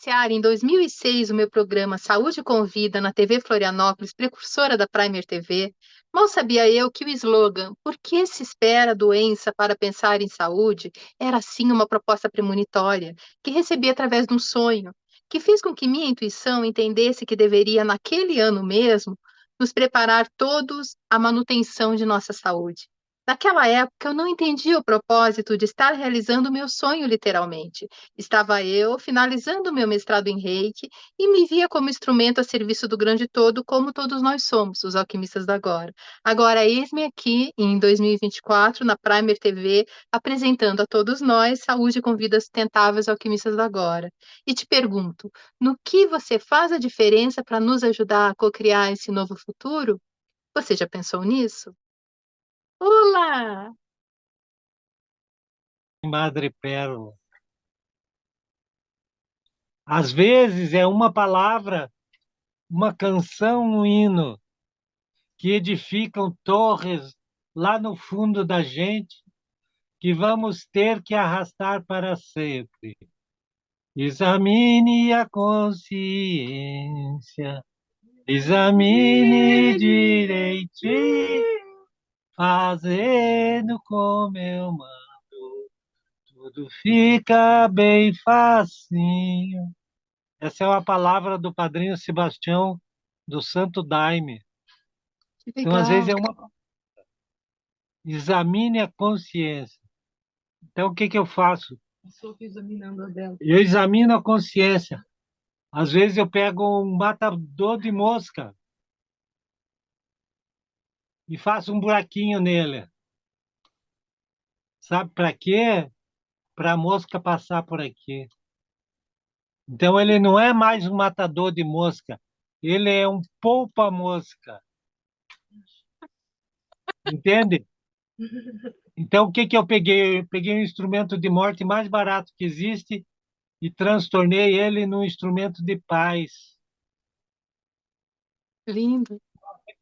iniciar em 2006 o meu programa Saúde com Vida na TV Florianópolis, precursora da Primer TV, mal sabia eu que o slogan "Por que se espera a doença para pensar em saúde?" era sim uma proposta premonitória, que recebi através de um sonho, que fez com que minha intuição entendesse que deveria, naquele ano mesmo, nos preparar todos à manutenção de nossa saúde. Naquela época, eu não entendia o propósito de estar realizando o meu sonho, literalmente. Estava eu finalizando o meu mestrado em Reiki e me via como instrumento a serviço do grande todo, como todos nós somos, os alquimistas da agora. Agora, eis-me aqui, em 2024, na Primer TV, apresentando a todos nós Saúde com Vidas Sustentáveis Alquimistas da agora. E te pergunto, no que você faz a diferença para nos ajudar a co-criar esse novo futuro? Você já pensou nisso? Olá! Madre Pérola. Às vezes é uma palavra, uma canção, um hino, que edificam torres lá no fundo da gente, que vamos ter que arrastar para sempre. Examine a consciência, examine direitinho, fazendo como eu mando, tudo fica bem facinho. Essa é uma palavra do Padrinho Sebastião do Santo Daime. Que Então, às vezes, legal! é uma. Examine a consciência. Então, o que que eu faço? Estou examinando a dela. Eu examino a consciência. Às vezes, eu pego um matador de mosca e faço um buraquinho nele. Sabe para quê? Para a mosca passar por aqui. Então, ele não é mais um matador de mosca. Ele é um poupa-mosca. Entende? Então, o que que eu peguei? Eu peguei um instrumento de morte mais barato que existe e transtornei ele num instrumento de paz. Lindo!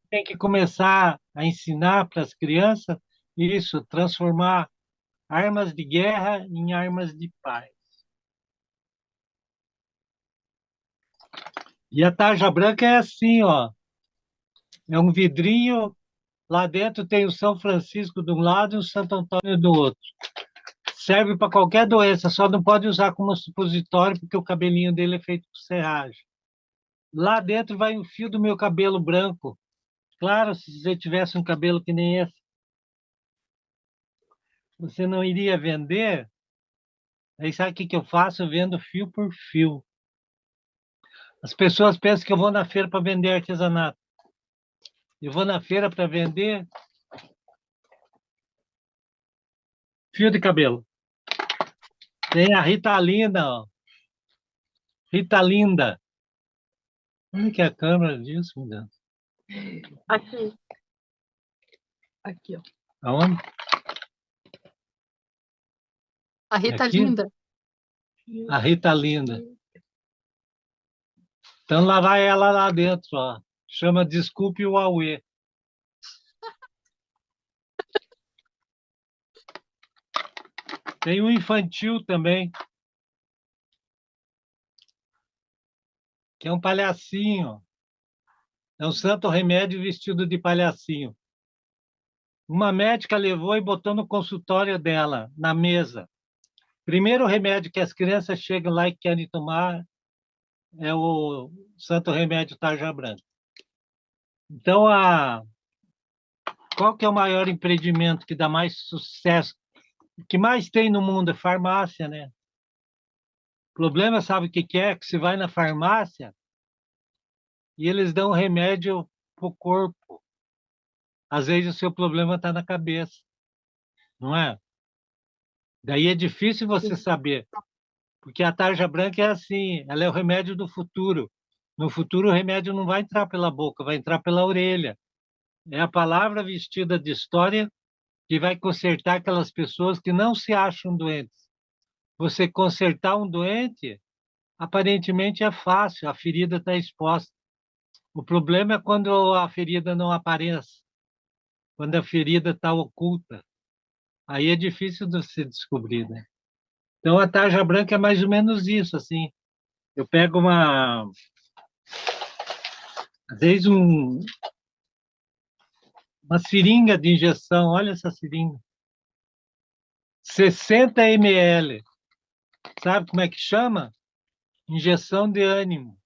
Tem que começar a ensinar para as crianças isso, transformar armas de guerra em armas de paz. E a tarja branca é assim, ó. É um vidrinho, lá dentro tem o São Francisco de um lado e o Santo Antônio do outro. Serve para qualquer doença, só não pode usar como supositório porque o cabelinho dele é feito com serragem. Lá dentro vai um fio do meu cabelo branco. Claro, se você tivesse um cabelo que nem esse, você não iria vender. Aí sabe o que que eu faço? Eu vendo fio por fio. As pessoas pensam que eu vou na feira para vender artesanato. Eu vou na feira para vender fio de cabelo. Tem a Rita Linda, ó. Rita Linda. Onde que é a câmera disso, meu Deus? Aqui. Aqui, ó. Aonde? A Rita Aqui? Linda. A Rita Linda. Então lá vai ela lá dentro, ó. Chama Desculpe o Auê. Tem um infantil também, que é um palhacinho. É um santo remédio vestido de palhacinho. Uma médica levou e botou no consultório dela, na mesa. Primeiro remédio que as crianças chegam lá e querem tomar é o santo remédio tarja branca. Então, qual que é o maior empreendimento que dá mais sucesso? O que mais tem no mundo é farmácia, né? O problema, sabe o que que é? Que você vai na farmácia e eles dão remédio para o corpo. Às vezes o seu problema está na cabeça, não é? Daí é difícil você saber, porque a tarja branca é assim, ela é o remédio do futuro. No futuro, o remédio não vai entrar pela boca, vai entrar pela orelha. É a palavra vestida de história que vai consertar aquelas pessoas que não se acham doentes. Você consertar um doente, aparentemente é fácil, a ferida está exposta. O problema é quando a ferida não aparece, quando a ferida está oculta. Aí é difícil de se descobrir, né? Então a tarja branca é mais ou menos isso, assim. Eu pego às vezes uma seringa de injeção, olha essa seringa, 60 ml. Sabe como é que chama? Injeção de ânimo.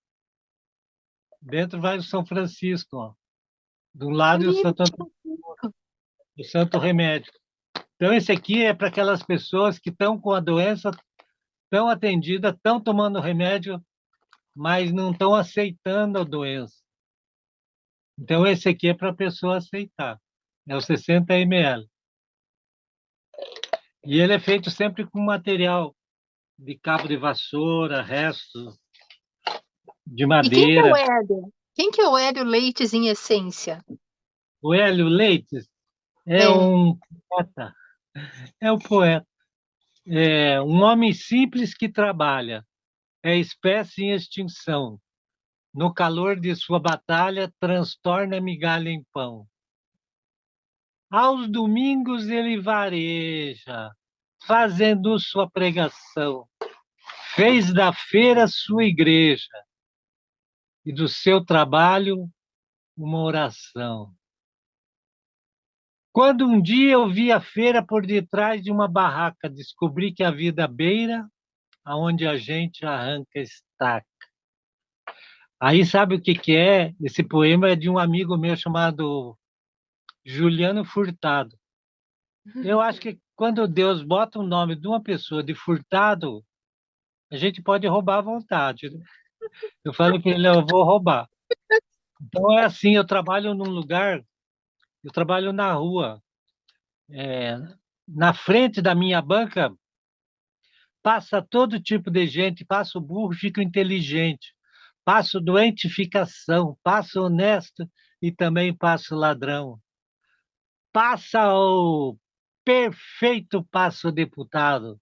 Dentro vai o São Francisco, ó. Do lado e Menino, o Santo Remédio. Então, esse aqui é para aquelas pessoas que estão com a doença, estão atendidas, estão tomando remédio, mas não estão aceitando a doença. Então, esse aqui é para a pessoa aceitar. É o 60 ml. E ele é feito sempre com material de cabo de vassoura, resto de e quem que é o madeira. Hélio? Quem que é o Hélio Leites em essência? O Hélio Leites é É. um poeta. É o poeta. É um homem simples que trabalha. É espécie em extinção. No calor de sua batalha, transtorna migalha em pão. Aos domingos ele vareja, fazendo sua pregação. Fez da feira sua igreja e do seu trabalho uma oração. Quando um dia eu vi a feira por detrás de uma barraca, descobri que a vida beira aonde a gente arranca estaca. Aí sabe o que que é? Esse poema é de um amigo meu chamado Juliano Furtado. Eu acho que quando Deus bota o nome de uma pessoa de Furtado, a gente pode roubar à vontade, né? Eu falo para ele, eu vou roubar. Então é assim, eu trabalho num lugar, eu trabalho na rua. É, na frente da minha banca passa todo tipo de gente, passa o burro, fica o inteligente, passa o doente, fica são, passa o honesto e também passa o ladrão. Passa o perfeito, passa o deputado,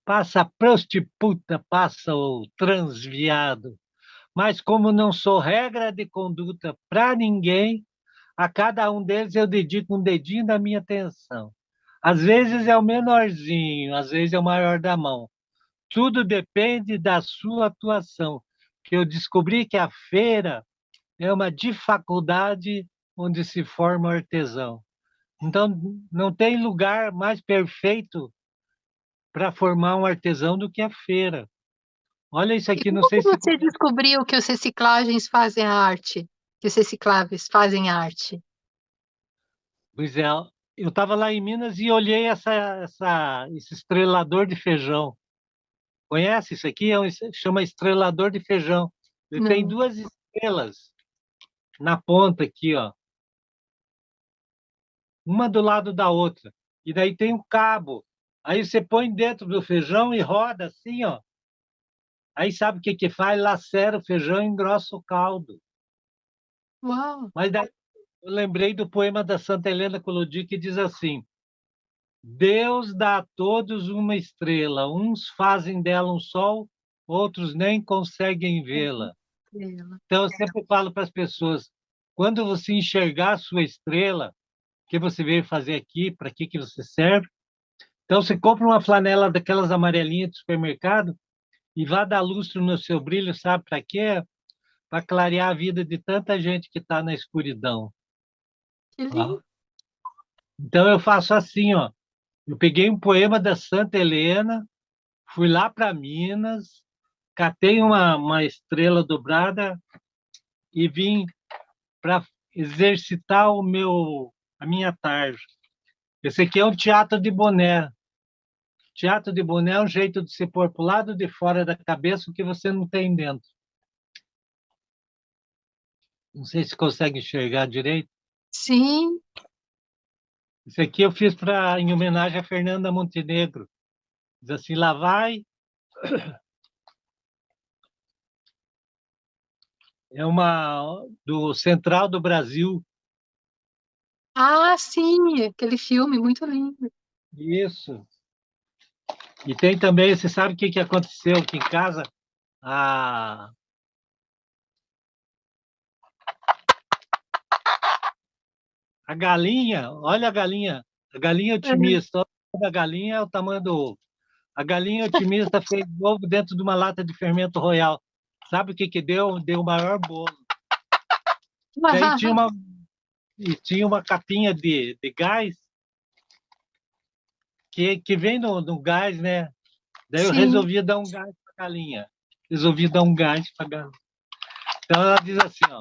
passa a prostituta, passa o transviado. Mas como não sou regra de conduta para ninguém, a cada um deles eu dedico um dedinho da minha atenção. Às vezes é o menorzinho, às vezes é o maior da mão. Tudo depende da sua atuação. Que eu descobri que a feira é uma de faculdade onde se forma o artesão. Então, não tem lugar mais perfeito para formar um artesão do que a feira. Olha isso E aqui, não como sei que se... você descobriu que os reciclagens fazem arte? Que os recicláveis fazem arte? Pois é, eu estava lá em Minas e olhei esse estrelador de feijão. Conhece isso aqui? Chama estrelador de feijão. Ele tem Não. duas estrelas na ponta aqui, ó, uma do lado da outra. E daí tem um cabo. Aí você põe dentro do feijão e roda assim, ó. Aí sabe o que que faz? Lacera o feijão e engrossa o caldo. Uau! Mas daí eu lembrei do poema da Santa Helena Colodi que diz assim: Deus dá a todos uma estrela, uns fazem dela um sol, outros nem conseguem vê-la. Estrela. Então eu sempre falo para as pessoas, quando você enxergar a sua estrela, o que você veio fazer aqui, para que você serve, então você compra uma flanela daquelas amarelinhas do supermercado e vá dar lustro no seu brilho, sabe para quê? Para clarear a vida de tanta gente que está na escuridão. Que Ó. lindo. Então eu faço assim, ó. Eu peguei um poema da Santa Helena, fui lá para Minas, catei uma estrela dobrada e vim para exercitar a minha tarde. Esse aqui é um teatro de boné. Teatro de boné é um jeito de se pôr para o lado de fora da cabeça o que você não tem dentro. Não sei se consegue enxergar direito. Sim. Esse aqui eu fiz em homenagem a Fernanda Montenegro. Diz assim, lá vai. É uma do Central do Brasil. Ah, sim, aquele filme muito lindo. Isso. E tem também, você sabe o que que aconteceu aqui em casa? A, a galinha, olha a galinha Uhum. otimista. Olha, a galinha é o tamanho do ovo. A galinha otimista fez ovo dentro de uma lata de fermento royal. Sabe o que que deu? Deu o maior bolo. Daí tinha uma capinha de gás que vem no gás, né? Daí eu Sim. resolvi dar um gás para a galinha. Resolvi dar um gás para a galinha. Então ela diz assim, ó,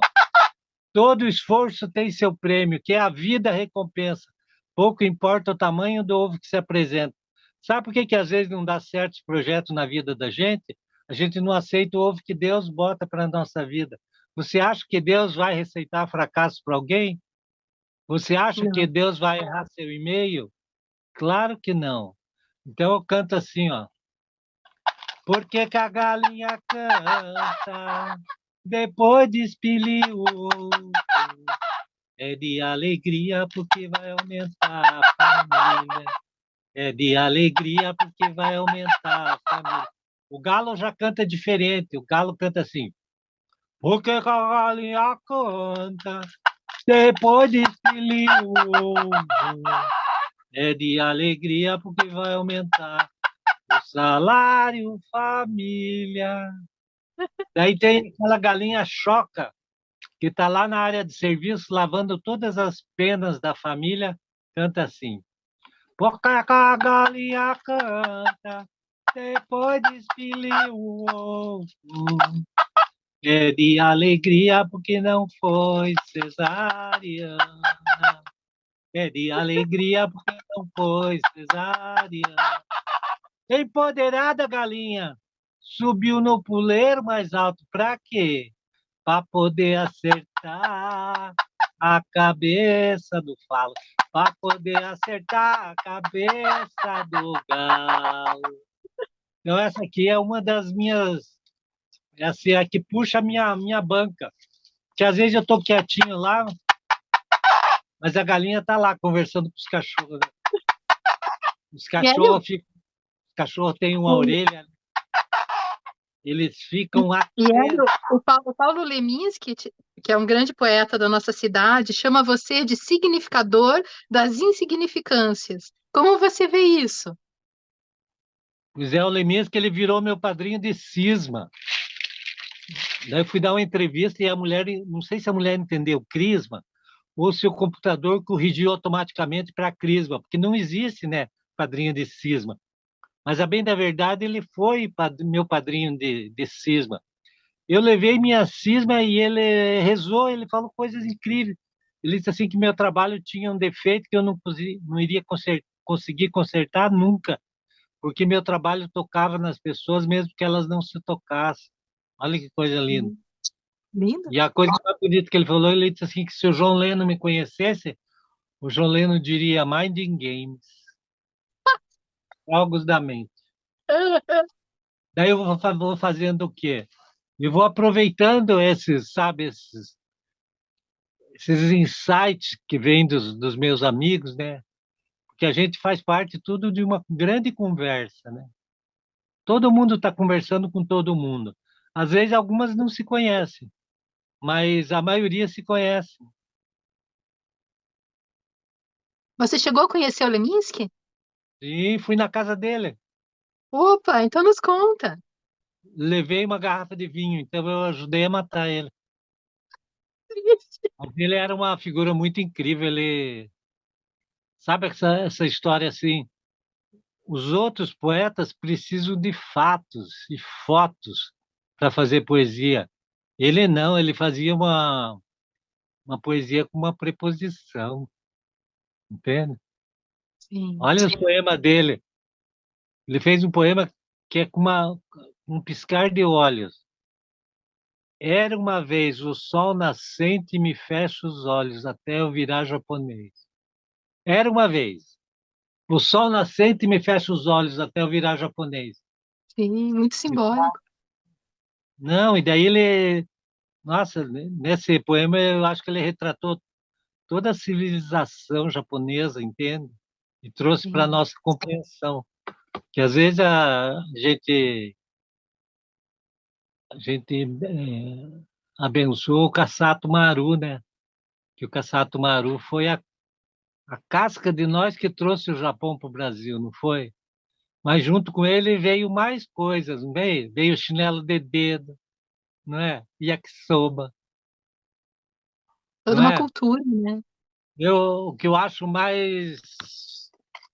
todo esforço tem seu prêmio, que é a vida recompensa. Pouco importa o tamanho do ovo que se apresenta. Sabe por que que às vezes não dá certos projetos na vida da gente? A gente não aceita o ovo que Deus bota para a nossa vida. Você acha que Deus vai receitar fracasso para alguém? Você acha que Não. Deus vai errar seu e-mail? Claro que não. Então eu canto assim, ó. Por que que a galinha canta depois de expilir o ovo? É de alegria porque vai aumentar a família. É de alegria porque vai aumentar a família. O galo já canta diferente. O galo canta assim. Por que que a galinha canta depois de expilir o ovo? É de alegria porque vai aumentar o salário família. Daí tem aquela galinha choca, que está lá na área de serviço, lavando todas as penas da família, canta assim. Porque a galinha canta, depois de expilir o ovo. É de alegria porque não foi cesariana. É de alegria porque não foi cesariana. Empoderada galinha, subiu no puleiro mais alto, pra quê? Para poder acertar a cabeça do falo, para poder acertar a cabeça do galo. Então, essa aqui é uma das minhas. Essa é a que puxa a minha banca. Que às vezes eu estou quietinho lá, mas a galinha está lá conversando com os cachorros. Né? Os Sério? cachorros ficam. Os cachorros têm uma orelha, eles ficam Hélio, atentos. O Paulo Leminski, que é um grande poeta da nossa cidade, chama você de significador das insignificâncias. Como você vê isso? O Zé Leminski, ele virou meu padrinho de cisma. Daí eu fui dar uma entrevista e a mulher, não sei se a mulher entendeu crisma ou se o computador corrigiu automaticamente para crisma, porque não existe, né, padrinho de cisma. Mas, a bem da verdade, ele foi meu padrinho de cisma. Eu levei minha cisma e ele rezou, ele falou coisas incríveis. Ele disse assim que meu trabalho tinha um defeito que eu não iria conseguir consertar nunca, porque meu trabalho tocava nas pessoas mesmo que elas não se tocassem. Olha que coisa linda. Lindo. E a coisa mais bonita que ele falou, ele disse assim que se o João Leno me conhecesse, o João Leno diria Minding Games, jogos da mente. Daí eu vou fazendo o quê? Eu vou aproveitando esses, sabe, esses insights que vêm dos meus amigos, né? Porque a gente faz parte tudo de uma grande conversa, né? Todo mundo está conversando com todo mundo. Às vezes algumas não se conhecem, mas a maioria se conhece. Você chegou a conhecer o Leminski? E fui na casa dele, Opa, então nos conta. levei uma garrafa de vinho, então eu ajudei a matar ele. Mas ele era uma figura muito incrível, ele... Sabe essa história assim? Os outros poetas precisam de fatos e fotos para fazer poesia. Ele não, ele fazia uma poesia com uma preposição, entende? Sim. Olha os poemas dele. Ele fez um poema que é com um piscar de olhos. Era uma vez o sol nascente e me fecha os olhos até eu virar japonês. Era uma vez o sol nascente e me fecha os olhos até eu virar japonês. Sim, muito simbólico. Não, e daí ele, nossa, nesse poema eu acho que ele retratou toda a civilização japonesa, entende? E trouxe para a Sim. nossa compreensão. Que às vezes a gente abençoou o Kassato Maru, né? Que o Kassato Maru foi a casca de nós que trouxe o Japão para o Brasil, não foi? Mas junto com ele veio mais coisas, não veio? Veio o chinelo de dedo, não é? Yakisoba, Toda não uma é? cultura, né? O que eu acho mais,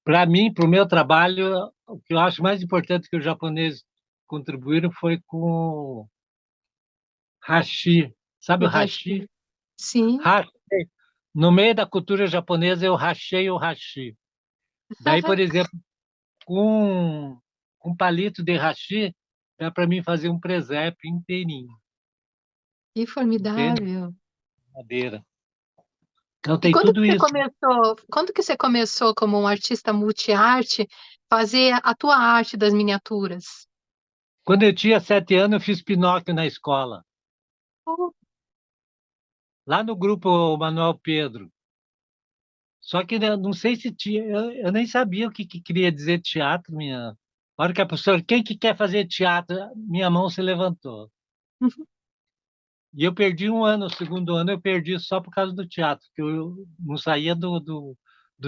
para mim, para o meu trabalho, o que eu acho mais importante que os japoneses contribuíram foi com o hashi. Sabe O o hashi? hashi. Sim. Hashi. No meio da cultura japonesa, eu rachei o hashi. Daí, por exemplo, com palito de hashi, dá para mim fazer um presépio inteirinho, Que entende? formidável. Madeira. Então E tem tudo isso. quando que você começou como um artista multi-arte, fazer a tua arte das miniaturas? Quando eu tinha 7 anos, eu fiz Pinóquio na escola, Oh, lá no grupo Manuel Pedro. Só que né, não sei se tinha, eu nem sabia o que queria dizer teatro, minha. A hora que a professora, quem que quer fazer teatro? Minha mão se levantou. E eu perdi um ano, o segundo ano eu perdi só por causa do teatro, que eu não saía do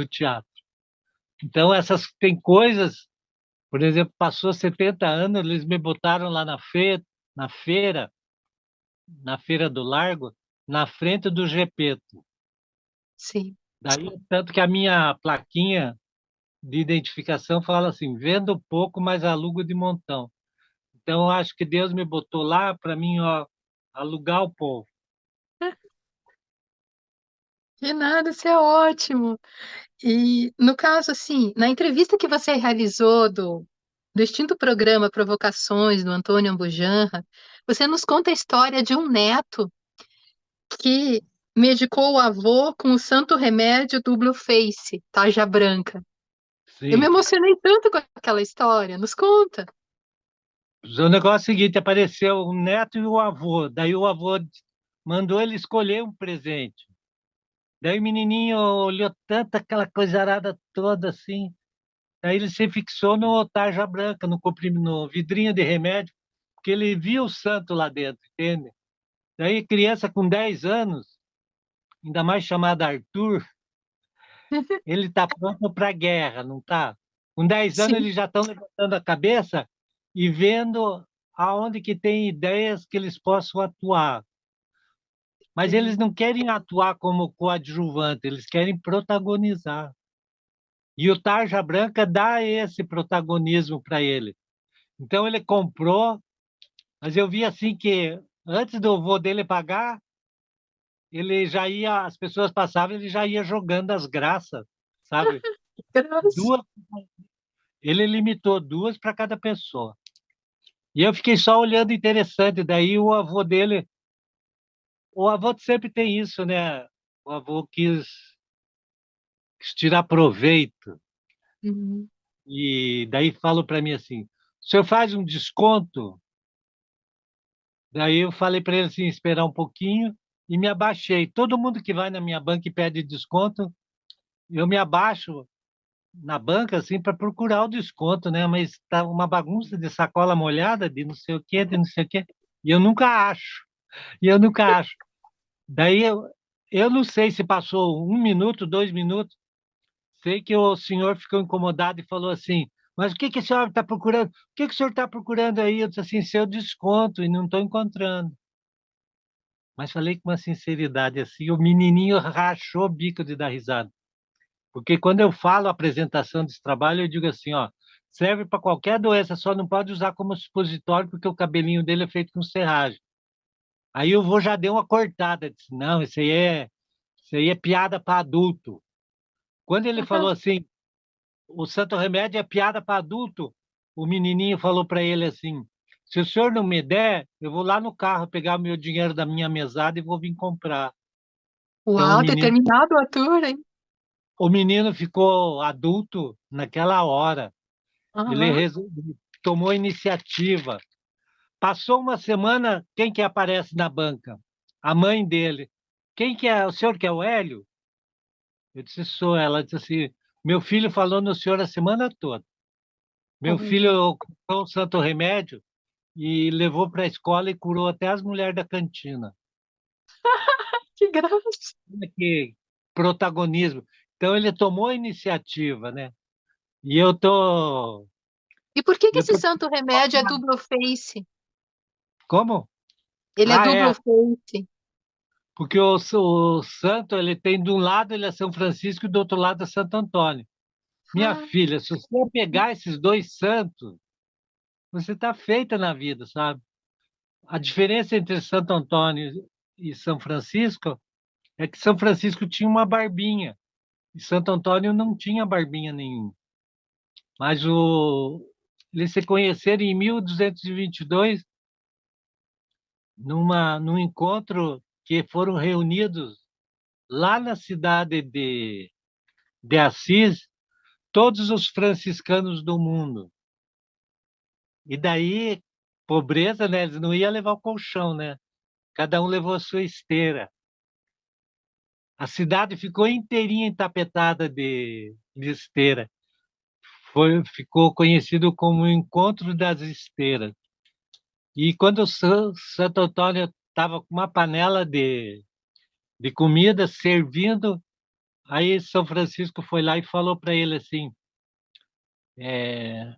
teatro. Então, tem coisas, por exemplo, passou 70 anos, eles me botaram lá na feira, na Feira do Largo, na frente do Gepeto. sim. Daí, tanto que a minha plaquinha de identificação fala assim: vendo pouco, mas alugo de montão. Então, eu acho que Deus me botou lá para mim, ó, alugar o povo. De nada, isso é ótimo. E no caso, assim, na entrevista que você realizou do extinto programa Provocações, do Antônio Ambujanra, você nos conta a história de um neto que medicou o avô com o santo remédio Duplo Face, tarja branca. Eu me Sim. emocionei tanto com aquela história. Nos conta. O negócio é o seguinte: apareceu o neto e o avô. Daí o avô mandou ele escolher um presente. Daí o menininho olhou tanto aquela coisarada toda assim. Aí ele se fixou no tarja branca, no vidrinho de remédio, porque ele viu o santo lá dentro, entende? Daí criança com 10 anos, ainda mais chamada Arthur, ele está pronto para a guerra, não está? Com 10 anos Sim. eles já estão levantando a cabeça e vendo aonde que tem ideias que eles possam atuar. Mas eles Sim. não querem atuar como coadjuvante, eles querem protagonizar. E o Tarja Branca dá esse protagonismo para ele. Então ele comprou, mas eu vi assim que antes do vô dele pagar, ele já ia, as pessoas passavam, ele já ia jogando as graças, sabe? Graças. Duas, ele limitou duas para cada pessoa. E eu fiquei só olhando interessante, daí o avô sempre tem isso, né? O avô quis tirar proveito. Uhum. E daí falou para mim assim: o senhor faz um desconto? Daí eu falei para ele assim, esperar um pouquinho e me abaixei. Todo mundo que vai na minha banca e pede desconto, eu me abaixo na banca assim para procurar o desconto, né? Mas tá uma bagunça de sacola molhada, de não sei o quê, de não sei o quê, e eu nunca acho. E eu nunca acho. Daí eu não sei se passou 1 minuto, 2 minutos. Sei que o senhor ficou incomodado e falou assim: mas o que que a senhora está procurando? O que que o senhor está procurando aí? Eu disse assim: seu desconto, e não estou encontrando. Mas falei com uma sinceridade assim, o menininho rachou o bico de dar risada. Porque quando eu falo a apresentação desse trabalho, eu digo assim, ó, serve para qualquer doença, só não pode usar como supositório, porque o cabelinho dele é feito com serragem. Aí o vô já deu uma cortada, disse, não, isso aí é piada para adulto. Quando ele falou assim, o santo remédio é piada para adulto, o menininho falou para ele assim, se o senhor não me der, eu vou lá no carro pegar o meu dinheiro da minha mesada e vou vir comprar. Então Uau, determinado ator, hein? o menino ficou adulto naquela hora. Ele Aham. tomou iniciativa. Passou uma semana, quem que aparece na banca? A mãe dele. Quem que é? O senhor que é o Hélio? Eu disse, sou. Ela disse assim, meu filho falou no senhor a semana toda. Meu Oh, filho comprou o santo remédio e levou para a escola e curou até as mulheres da cantina. que graça. Olha que protagonismo. Então ele tomou a iniciativa, né? E E por que que eu esse tô santo remédio é duplo face? como? Ele é Ah, double é, face. porque o santo, ele tem de um lado ele é São Francisco e do outro lado é Santo Antônio. Minha Ah, filha, se você pegar esses dois santos, você está feita na vida, sabe? A diferença entre Santo Antônio e São Francisco é que São Francisco tinha uma barbinha e Santo Antônio não tinha barbinha nenhuma. Mas eles se conheceram em 1222, num encontro que foram reunidos lá na cidade de Assis, todos os franciscanos do mundo. E daí, pobreza, né? Eles não iam levar o colchão, né? Cada um levou a sua esteira. A cidade ficou inteirinha entapetada de esteira. Ficou conhecido como o Encontro das Esteiras. E quando o Santo Antônio estava com uma panela de comida servindo, aí São Francisco foi lá e falou para ele assim: é,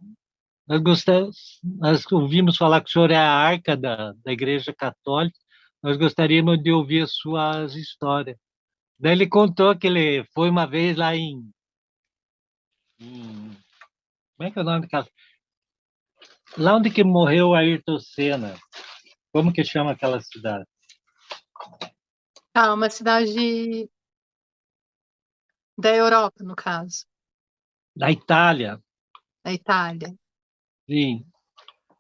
nós ouvimos falar que o senhor é a arca da Igreja Católica, nós gostaríamos de ouvir as suas histórias. Daí ele contou que ele foi uma vez lá como é que é o nome daquela? Lá onde que morreu o Ayrton Senna. Como que chama aquela cidade? tá, uma cidade da Europa, no caso, Na Itália, da Itália. sim.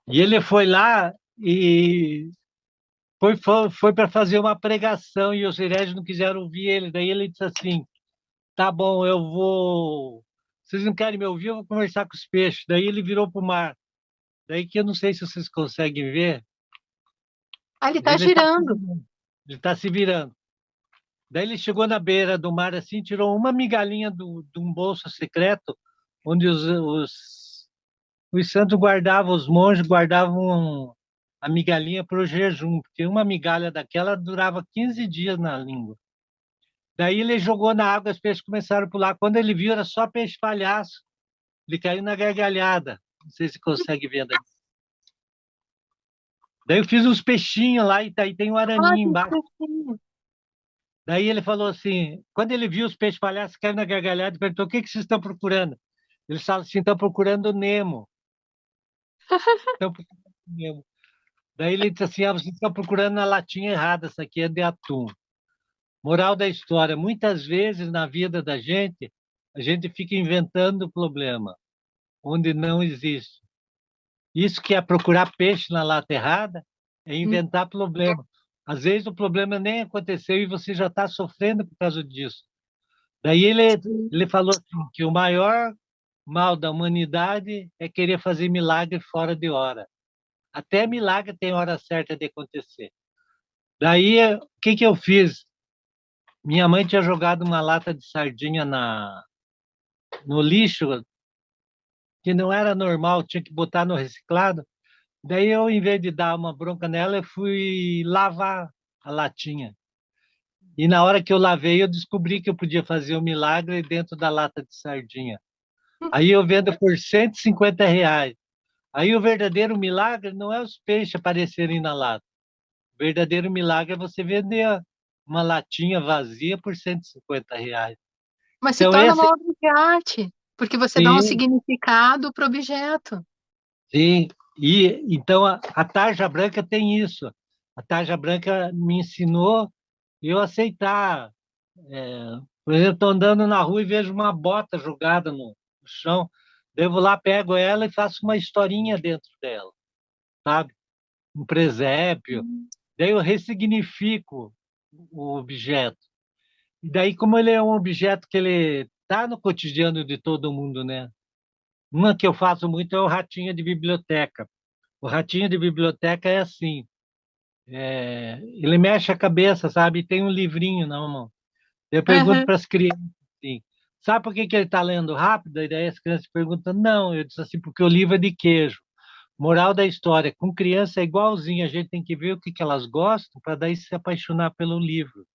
E ele foi lá e foi para fazer uma pregação e os hereges não quiseram ouvir ele. Daí ele disse assim: tá bom, eu vou. Vocês não querem me ouvir? Eu vou conversar com os peixes. Daí ele virou para o mar. Daí que eu não sei se vocês conseguem ver. Ah, ele está Ele está se girando. virando. Ele tá se virando. Daí ele chegou na beira do mar assim, tirou uma migalhinha de um bolso secreto, onde os santos guardavam, os monges guardavam a migalhinha para o jejum, porque uma migalha daquela durava 15 dias na língua. Daí ele jogou na água, os peixes começaram a pular. Quando ele viu, era só peixe palhaço. Ele caiu na gargalhada. Não sei se consegue ver daí. Daí eu fiz uns peixinhos lá e daí tem um Ah, araninho tem embaixo. peixinho. Daí ele falou assim, quando ele viu os peixes palhaços caiu na gargalhada, perguntou: o que vocês estão procurando? Eles falam assim: estão procurando o Nemo. Estão procurando o Nemo. Daí ele disse assim: vocês estão procurando na latinha errada, essa aqui é de atum. Moral da história: muitas vezes na vida da gente, a gente fica inventando problema onde não existe. Isso que é procurar peixe na lata errada, é Hum, inventar problema. Às vezes o problema nem aconteceu e você já está sofrendo por causa disso. Daí sim. ele falou assim, que o maior mal da humanidade é querer fazer milagre fora de hora. Até milagre tem hora certa de acontecer. Daí, o que que eu fiz? Minha mãe tinha jogado uma lata de sardinha no lixo, que não era normal, tinha que botar no reciclado. Daí eu, em vez de dar uma bronca nela, eu fui lavar a latinha. E na hora que eu lavei, eu descobri que eu podia fazer um milagre dentro da lata de sardinha. Aí eu vendo por R$ 150. Aí o verdadeiro milagre não é os peixes aparecerem na lata. O verdadeiro milagre é você vender uma latinha vazia por R$ 150. Mas se Então torna esse, uma obra de arte, porque você dá um sim, significado para o objeto. sim. E então a tarja branca tem isso. A tarja branca me ensinou eu aceitar. Por exemplo, estou andando na rua e vejo uma bota jogada no chão. Devo lá, pego ela e faço uma historinha dentro dela, sabe? Um presépio. Daí eu ressignifico o objeto. E daí, como ele é um objeto que ele está no cotidiano de todo mundo, né? Uma que eu faço muito é o ratinho de biblioteca. O ratinho de biblioteca é assim, ele mexe a cabeça, sabe? E tem um livrinho na mão. Eu pergunto Aham. para as crianças assim, sabe por que que ele está lendo rápido? E daí as crianças perguntam, não, eu disse assim, porque o livro é de queijo. Moral da história, com criança é igualzinho, a gente tem que ver o que que elas gostam para daí se apaixonar pelo livro.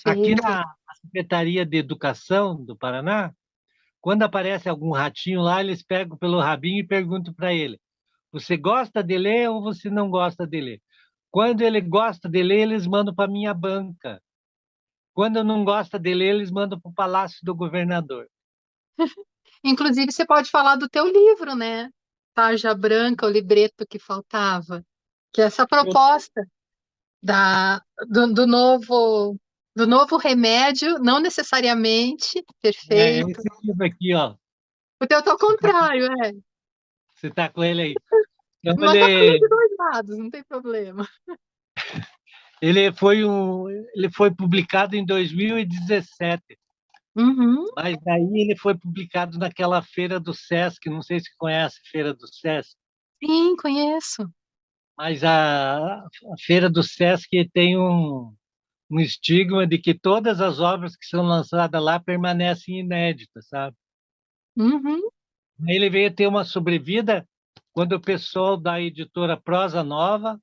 Aqui Perfeito. na Secretaria de Educação do Paraná, quando aparece algum ratinho lá, eles pegam pelo rabinho e perguntam para ele: você gosta de ler ou você não gosta de ler? Quando ele gosta de ler, eles mandam para minha banca. Quando não gosta de ler, eles mandam para o Palácio do Governador. Inclusive, você pode falar do teu livro, né? Tarja Branca, o libreto que faltava. Que é essa Eu, proposta da, do novo remédio, não necessariamente perfeito. esse livro aqui, ó. O teu tá ao contrário, é. Você está com ele aí. Então, Mas dá para ler de dois lados, não tem problema. ele foi publicado em 2017, Uhum. mas aí ele foi publicado naquela feira do Sesc, não sei se conhece a feira do Sesc, Sim, conheço. mas a feira do Sesc tem um estigma de que todas as obras que são lançadas lá permanecem inéditas, sabe? Uhum. Aí ele veio ter uma sobrevida quando o pessoal da editora Prosa Nova,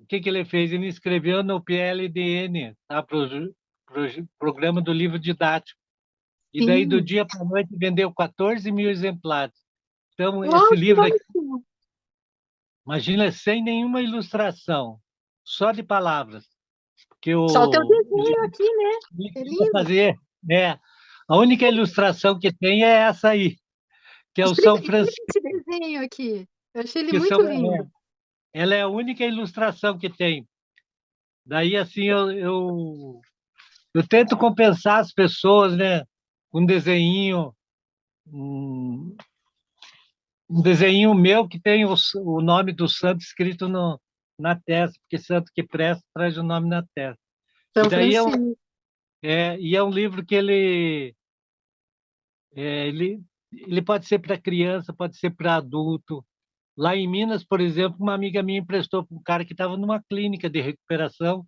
o que que ele fez? Ele escreveu no PLDN, tá? Programa do Livro Didático. E daí, do Sim. dia para a noite, vendeu 14 mil exemplares. Então, esse Nossa, que livro aqui, ótimo. imagina, sem nenhuma ilustração, só de palavras. Porque Só o teu ele desenho aqui, né? É tenta lindo. fazer, né? A única ilustração que tem é essa aí, que é o Explica, São explica Francisco, esse desenho aqui. Eu achei ele que muito são, lindo. ela é a única ilustração que tem. Daí, assim, eu tento compensar as pessoas, né? Com um desenho, um, um desenho meu que tem o nome do santo escrito na testa, porque santo que presta traz o nome na testa. E São daí Francisco. é um livro que é, ele, ele pode ser para criança, pode ser para adulto. Lá em Minas, por exemplo, uma amiga minha emprestou para um cara que estava numa clínica de recuperação.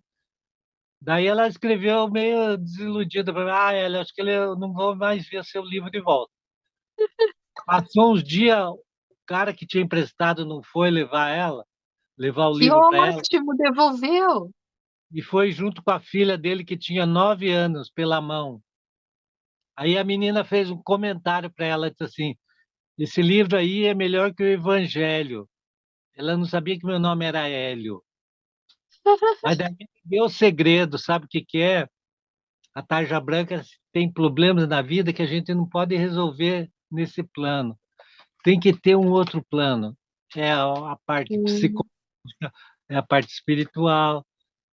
Daí ela escreveu meio desiludida para mim, ela, acho que eu não vou mais ver seu livro de volta. Passou uns dias, o cara que tinha emprestado não foi levar o Que livro para ela, ótimo, devolveu. e foi junto com a filha dele, que tinha 9 anos, pela mão. Aí a menina fez um comentário para ela, disse assim, esse livro aí é melhor que o Evangelho. Ela não sabia que meu nome era Hélio. Mas daí deu o segredo, sabe o que que é? A tarja branca tem problemas na vida que a gente não pode resolver nesse plano. Tem que ter um outro plano. É a parte Sim. psicológica, é a parte espiritual,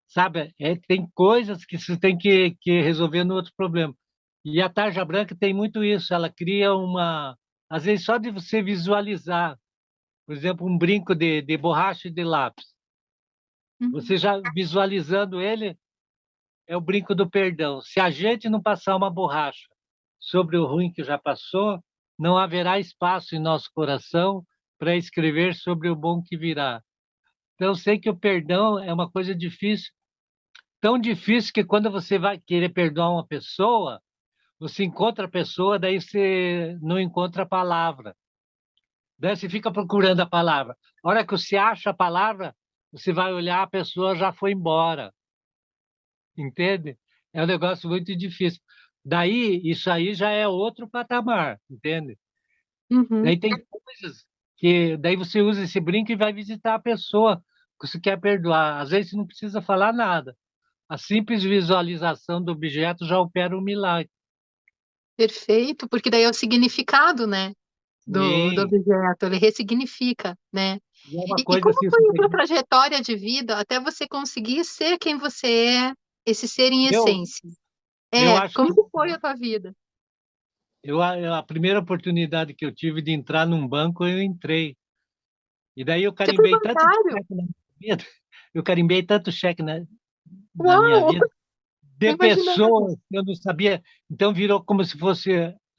sabe? Tem coisas que você tem que resolver no outro problema. E a tarja branca tem muito isso, ela cria uma... Às vezes, só de você visualizar, por exemplo, um brinco de borracha e de lápis, Uhum. você já visualizando ele, é o brinco do perdão. Se a gente não passar uma borracha sobre o ruim que já passou, não haverá espaço em nosso coração para escrever sobre o bom que virá. Então, eu sei que o perdão é uma coisa difícil, tão difícil que quando você vai querer perdoar uma pessoa, você encontra a pessoa, daí você não encontra a palavra. Daí você fica procurando a palavra. A hora que você acha a palavra, você vai olhar, a pessoa já foi embora. Entende? É um negócio muito difícil. Daí, isso aí já é outro patamar, entende? Uhum. Daí tem coisas que daí você usa esse brinco e vai visitar a pessoa que você quer perdoar. Às vezes você não precisa falar nada. A simples visualização do objeto já opera um milagre. Perfeito, porque daí é o significado, né, do Sim, objeto, ele ressignifica, né? e é uma E coisa como assim, foi a tua trajetória de vida até você conseguir ser quem você é, esse ser em eu, essência? eu É, acho que como que foi a tua vida? a primeira oportunidade que eu tive de entrar num banco, eu entrei. E daí eu Você foi carimbei tanto bancário? cheque na minha vida, eu carimbei tanto cheque na minha Uau, vida, não de imaginava. pessoas que eu não sabia. Então virou como se fosse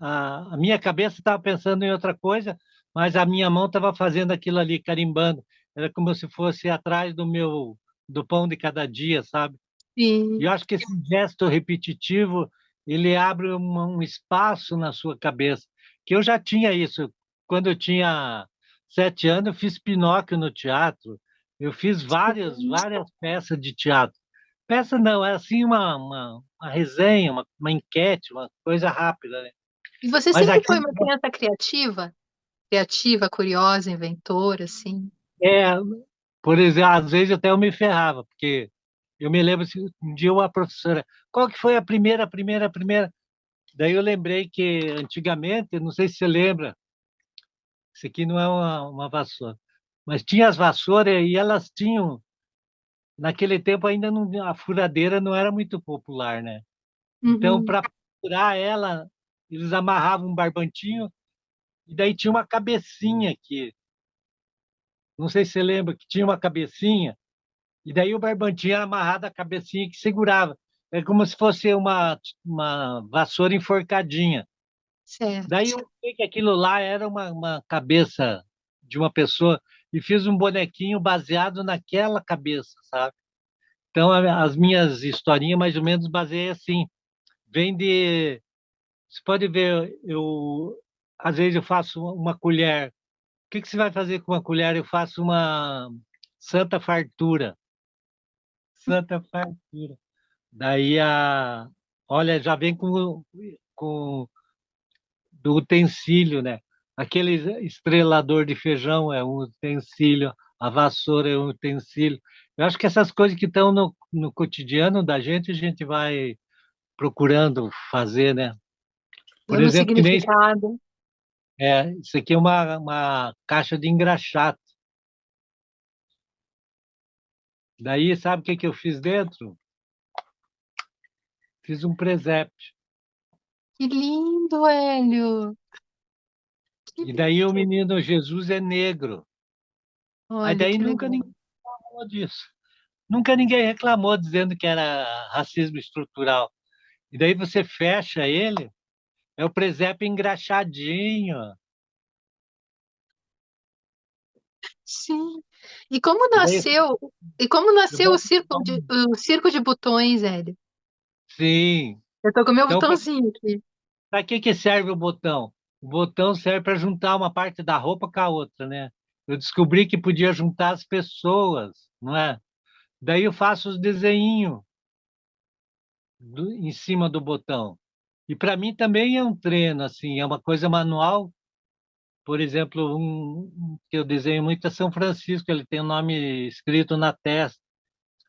a minha cabeça estava pensando em outra coisa, mas a minha mão estava fazendo aquilo ali, carimbando. Era como se fosse atrás do pão de cada dia, sabe? E Sim. eu acho que esse gesto repetitivo ele abre um espaço na sua cabeça. Que eu já tinha isso quando eu tinha 7 anos, eu fiz Pinóquio no teatro. Eu fiz várias peças de teatro. Peça não, é assim uma resenha, uma enquete, uma coisa rápida, né? E você Mas sempre aqui foi uma criança criativa? Criativa, curiosa, inventora, assim? é, Por exemplo, às vezes até eu me ferrava, porque eu me lembro assim, um dia uma professora, qual que foi a primeira? Daí eu lembrei que antigamente, não sei se você lembra, isso aqui não é uma vassoura, mas tinha as vassouras e elas tinham, naquele tempo ainda não, a furadeira não era muito popular, né? Então, Uhum. para furar ela, eles amarravam um barbantinho e daí tinha uma cabecinha aqui. Não sei se você lembra que tinha uma cabecinha. E daí o barbantinho era amarrado à cabecinha que segurava. É como se fosse uma vassoura enforcadinha. Daí Certo. eu sei que aquilo lá era uma cabeça de uma pessoa e fiz um bonequinho baseado naquela cabeça, sabe? Então, as minhas historinhas mais ou menos baseiam assim. Vem de... Você pode ver, às vezes eu faço uma colher. O que você vai fazer com uma colher? Eu faço uma santa fartura. Santa fartura. Daí olha, já vem com do utensílio, né? Aquele estrelador de feijão é um utensílio, a vassoura é um utensílio. Eu acho que essas coisas que estão no cotidiano da gente, a gente vai procurando fazer, né? Por Dando exemplo, que nem significado. isso aqui é uma caixa de engraxate. Daí, sabe o que que eu fiz dentro? Fiz um presépio. Que lindo, Hélio. Que E daí o lindo. menino Jesus é negro. Aí Olha, daí que nunca legal. ninguém falou disso. Nunca ninguém reclamou dizendo que era racismo estrutural. E daí você fecha ele, é o presépio engraxadinho. Sim. E como E daí nasceu, e como eu nasceu boto o nome. o circo de botões, Hélio? Sim. Eu tô com o meu Então, botãozinho aqui. para que serve o botão? O botão serve para juntar uma parte da roupa com a outra, né? Eu descobri que podia juntar as pessoas, não é? Daí eu faço os desenhinhos em cima do botão. E para mim também é um treino, assim, é uma coisa manual. Por exemplo, que eu desenho muito é São Francisco, ele tem o nome escrito na testa.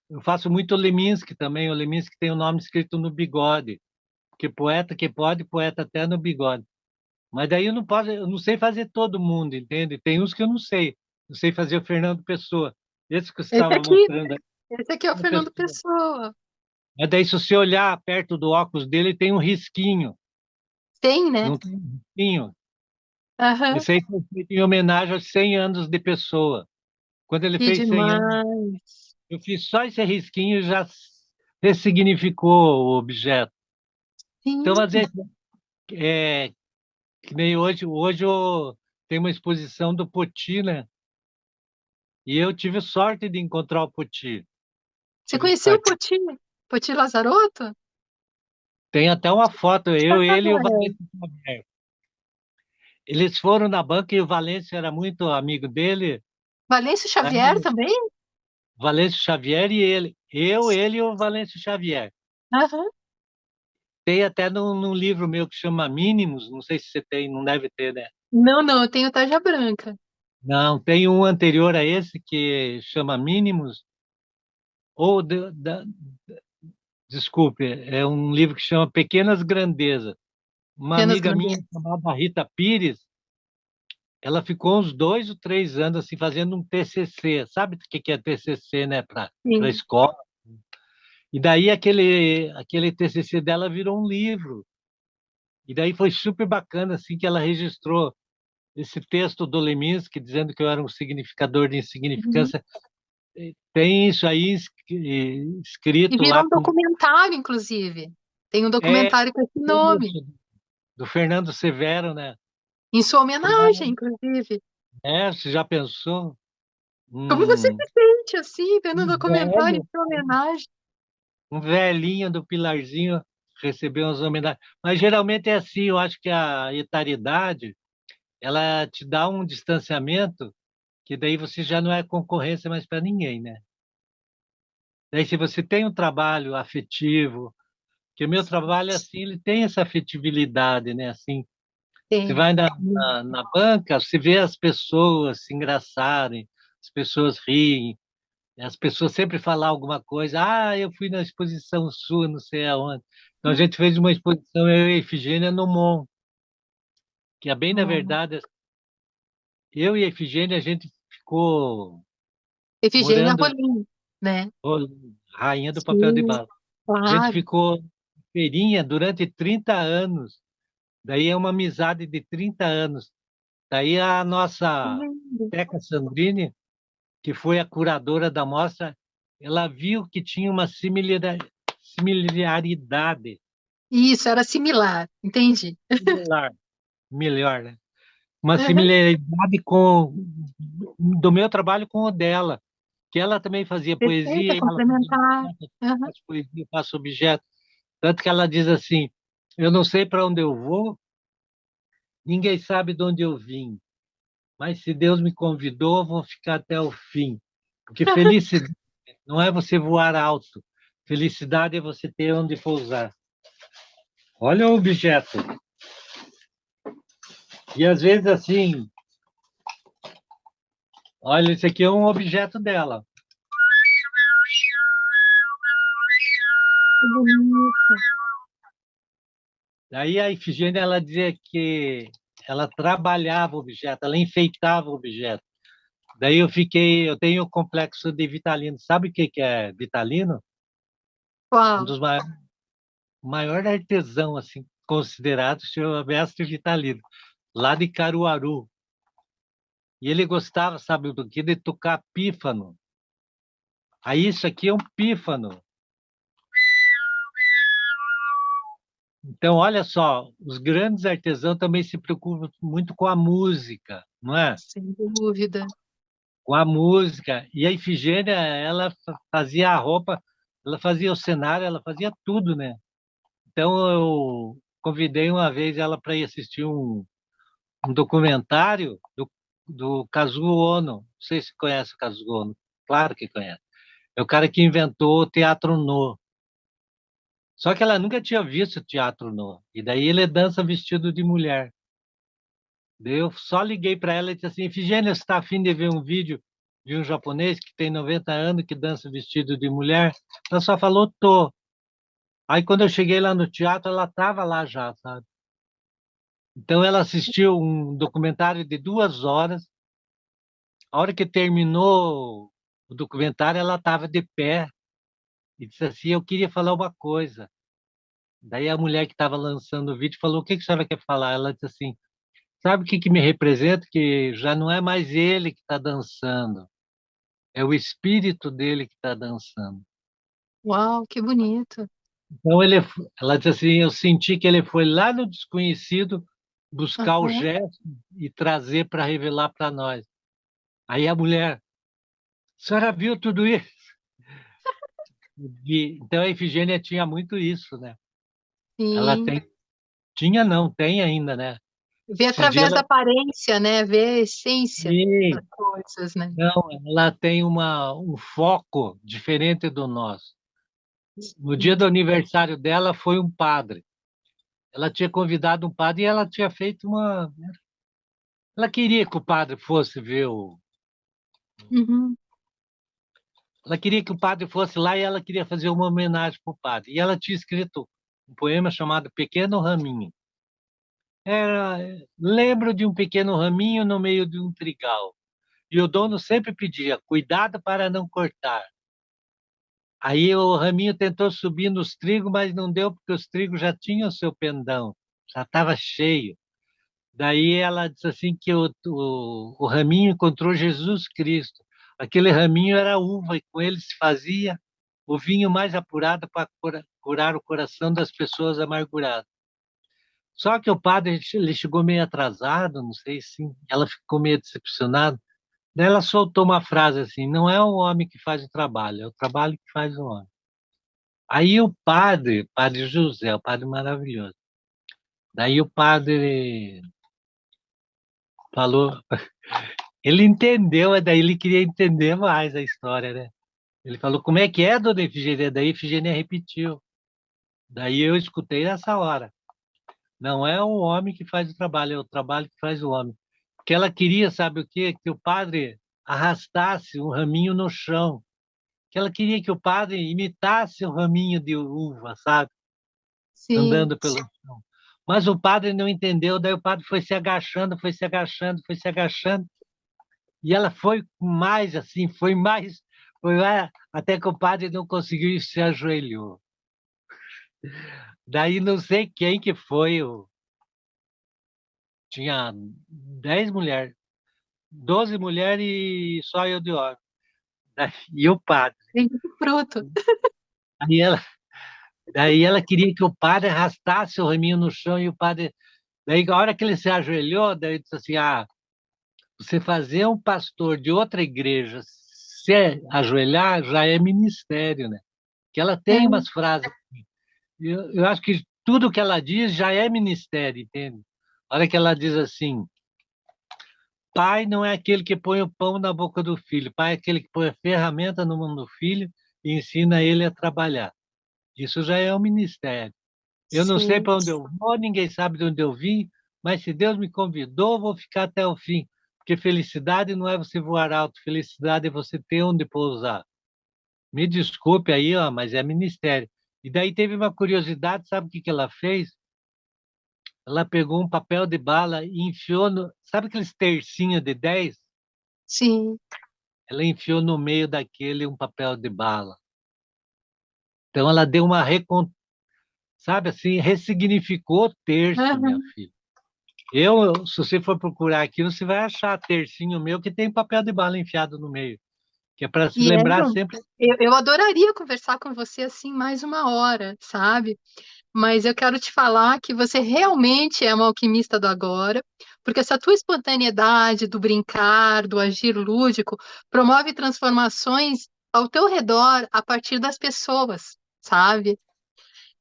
Eu faço muito o Leminski também, o Leminski tem o nome escrito no bigode, porque poeta que pode, poeta até no bigode. Mas daí eu não posso, eu não sei fazer todo mundo, entende? Tem uns que eu não sei. Eu sei fazer o Fernando Pessoa. Esse que você Esse estava aqui, mostrando aí, esse aqui é o Fernando Fernando Pessoa. Pessoa. Mas daí, se você olhar perto do óculos dele, tem um risquinho. Tem, né? Não tem um risquinho? Aham. Esse aí foi feito em homenagem aos 100 anos de Pessoa. Quando ele Que fez 100 anos, demais. eu fiz só esse risquinho e já ressignificou o objeto. Então, Sim. às vezes, é, que nem hoje eu tenho uma exposição do Poti, né? E eu tive sorte de encontrar o Poti. Você Tive conheceu o sorte. Poti? Poti Lazarotto? Tem até uma foto, eu, ele e o Ah, Valêncio Xavier. Eles foram na banca e o Valêncio era muito amigo dele. Valêncio Xavier Aí, também? o Valêncio Xavier e ele. Eu, ele e o Valêncio Xavier. Aham. Tem até num livro meu que chama Mínimos, não sei se você tem, não deve ter, né? Não, não, eu tenho tarja branca. Não, tem um anterior a esse que chama Mínimos, ou, desculpe, é um livro que chama Pequenas Grandezas. Uma Pequenas amiga minha grandezas. chamada Rita Pires, ela ficou uns 2 ou 3 anos assim fazendo um TCC. Sabe o que é TCC, né? Para Sim. escola. E daí aquele TCC dela virou um livro. E daí foi super bacana assim que ela registrou esse texto do Leminski dizendo que eu era um significador de Uhum. insignificância. Tem isso aí E escrito virou lá um com documentário, inclusive. Tem um é documentário com esse nome, do Fernando Severo, né? em sua homenagem, inclusive. Você já pensou? Como você Um, se sente assim, vendo um um documentário em velho, sua homenagem? um velhinho do Pilarzinho recebeu umas homenagens. Mas geralmente é assim, eu acho que a etariedade, ela te dá um distanciamento que daí você já não é concorrência mais para ninguém, né? Daí se você tem um trabalho afetivo, que o meu trabalho é assim, ele tem essa afetividade, né? Assim, você Tem. vai na banca, você vê as pessoas se engraçarem, as pessoas riem. E as pessoas sempre falam alguma coisa. Ah, eu fui na exposição sua, não sei aonde. Então a gente fez uma exposição, eu e a Efigênia, no Mon, que é bem, na Hum. verdade, eu e a Efigênia, a gente ficou Efigênia morando, Rolim, né? rainha do papel de Sim, bala. A gente claro. ficou feirinha durante 30 anos. Daí é uma amizade de 30 anos. Daí a Que nossa lindo. Teca Sandrini, que foi a curadora da mostra, ela viu que tinha uma similaridade, Isso, era similar, entendi. similar, melhor, né? Uma Aham. similaridade com do meu trabalho com o dela, que ela também fazia Perfeito, poesia é e ela faz complementar. objeto, eu Aham. faço poesia, eu faço objeto. Tanto que ela diz assim: eu não sei para onde eu vou, ninguém sabe de onde eu vim, mas se Deus me convidou, eu vou ficar até o fim. Porque felicidade não é você voar alto, felicidade é você ter onde pousar. Olha o objeto. E às vezes assim, olha, esse aqui é um objeto dela. Que bonito. Daí a Ifigênia, ela dizia que ela trabalhava o objeto, ela enfeitava o objeto. Daí eu tenho o complexo de Vitalino. Sabe o que que é Vitalino? Um Qual? dos maiores, maior artesão assim considerado, chama Mestre Vitalino, lá de Caruaru. E ele gostava, sabe do que? De tocar pífano. Aí isso aqui é um pífano. Então, olha só, os grandes artesãos também se preocupam muito com a música, não é? Sem dúvida. Com a música. E a Ifigênia, ela fazia a roupa, ela fazia o cenário, ela fazia tudo, né? Então, eu convidei uma vez ela para ir assistir um documentário do Kazuo Ono. Não sei se conhece o Kazuo Ono. Claro que conhece. É o cara que inventou o teatro no. Só que ela nunca tinha visto teatro no. E daí ele dança vestido de mulher. Daí eu só liguei para ela e disse assim: Efigênia, você está afim de ver um vídeo de um japonês que tem 90 anos que dança vestido de mulher? Ela só falou: tô. Aí quando eu cheguei lá no teatro, ela estava lá já, sabe? Então ela assistiu um documentário de 2 horas. A hora que terminou o documentário, ela estava de pé e disse assim: eu queria falar uma coisa. Daí a mulher que estava lançando o vídeo falou: o que que a senhora quer falar? Ela disse assim: sabe o que que me representa? Que já não é mais ele que está dançando, é o espírito dele que está dançando. Uau, que bonito. Então ela disse assim: eu senti que ele foi lá no desconhecido buscar o Aham. gesto e trazer para revelar para nós. Aí a mulher: a senhora viu tudo isso? Então a Efigênia tinha muito isso, né? Ela Sim. tinha não, tem ainda, né? Ver Esses dias através da ela, aparência, né? Ver a essência sim, das coisas, né? não, ela tem um foco diferente do nosso. No dia Sim. do aniversário dela foi um padre. Ela tinha convidado um padre e ela tinha feito uma. Ela queria que o padre fosse ver o. Uhum. Ela queria que o padre fosse lá e ela queria fazer uma homenagem para o padre. E ela tinha escrito um poema chamado Pequeno Raminho. Era, lembro de um pequeno raminho no meio de um trigal. E o dono sempre pedia, cuidado para não cortar. Aí o raminho tentou subir nos trigos, mas não deu, porque os trigos já tinham o seu pendão, já estava cheio. Daí ela disse assim que o raminho encontrou Jesus Cristo. Aquele raminho era uva e com ele se fazia o vinho mais apurado para curar o coração das pessoas amarguradas. Só que o padre ele chegou meio atrasado, não sei se ela ficou meio decepcionada. Daí ela soltou uma frase assim: não é o homem que faz o trabalho, é o trabalho que faz o homem. Aí o padre José, o padre maravilhoso. Daí o padre falou, ele entendeu, daí ele queria entender mais a história, né? Ele falou, como é que é, dona Efigênia? Daí a Efigênia repetiu. Daí eu escutei nessa hora. Não é o homem que faz o trabalho, é o trabalho que faz o homem. Porque ela queria, sabe o quê? Que o padre arrastasse um raminho no chão. que ela queria que o padre imitasse o raminho de uva, sabe? Sim. Andando pelo chão. Mas o padre não entendeu, daí o padre foi se agachando, foi se agachando, foi se agachando, e ela foi mais assim, foi mais, até que o padre não conseguiu e se ajoelhou. Daí não sei quem que foi, tinha 10 mulheres, 12 mulheres e só eu de homem. E o padre. Gente, que fruto. Aí ela, daí ela queria que o padre arrastasse o raminho no chão e o padre. Daí, a hora que ele se ajoelhou, daí ele disse assim: Ah, você fazer um pastor de outra igreja se ajoelhar já é ministério, né? Que ela tem É, umas frases. Eu acho que tudo que ela diz já é ministério, entende? A hora que ela diz assim: Pai não é aquele que põe o pão na boca do filho, pai é aquele que põe a ferramenta na mão do filho e ensina ele a trabalhar. Isso já é um ministério. Eu não sei sim. para onde eu vou, ninguém sabe de onde eu vim, mas se Deus me convidou, eu vou ficar até o fim. Porque felicidade não é você voar alto, felicidade é você ter onde pousar. Me desculpe aí, ó, mas é ministério. E daí teve uma curiosidade, sabe o que que ela fez? Ela pegou um papel de bala e enfiou no. Sabe aqueles tercinhos de 10? Sim. Ela enfiou no meio daquele um papel de bala. Então ela deu uma, sabe assim, ressignificou o terço, minha Aham. filha. Se você for procurar aqui, você vai achar tercinho meu que tem papel de bala enfiado no meio, que é para se E lembrar Hélio, sempre. eu adoraria conversar com você assim mais uma hora, sabe? Mas eu quero te falar que você realmente é uma alquimista do agora, porque essa tua espontaneidade do brincar, do agir lúdico, promove transformações ao teu redor a partir das pessoas, sabe?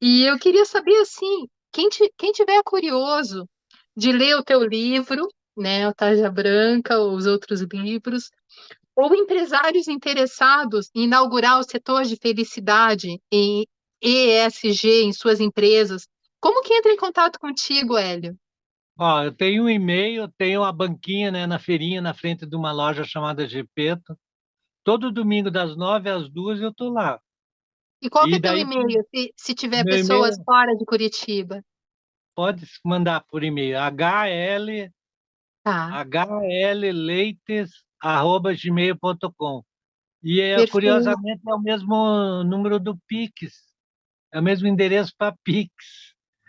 E eu queria saber, assim, quem tiver curioso de ler o teu livro, né, o Tarja Branca, ou os outros livros, ou empresários interessados em inaugurar o setor de felicidade em ESG em suas empresas, como que entra em contato contigo, Hélio? Ó, eu tenho um e-mail, tenho uma banquinha, né, na feirinha, na frente de uma loja chamada Gepeto. Todo domingo, das 9 às 2, eu tô lá. E qual que E é teu daí, e-mail, se tiver meu pessoas e-mail fora de Curitiba? pode mandar por e-mail, Tá, hlleites@gmail.com. E, perfeito. curiosamente, é o mesmo número do Pix, é o mesmo endereço para Pix.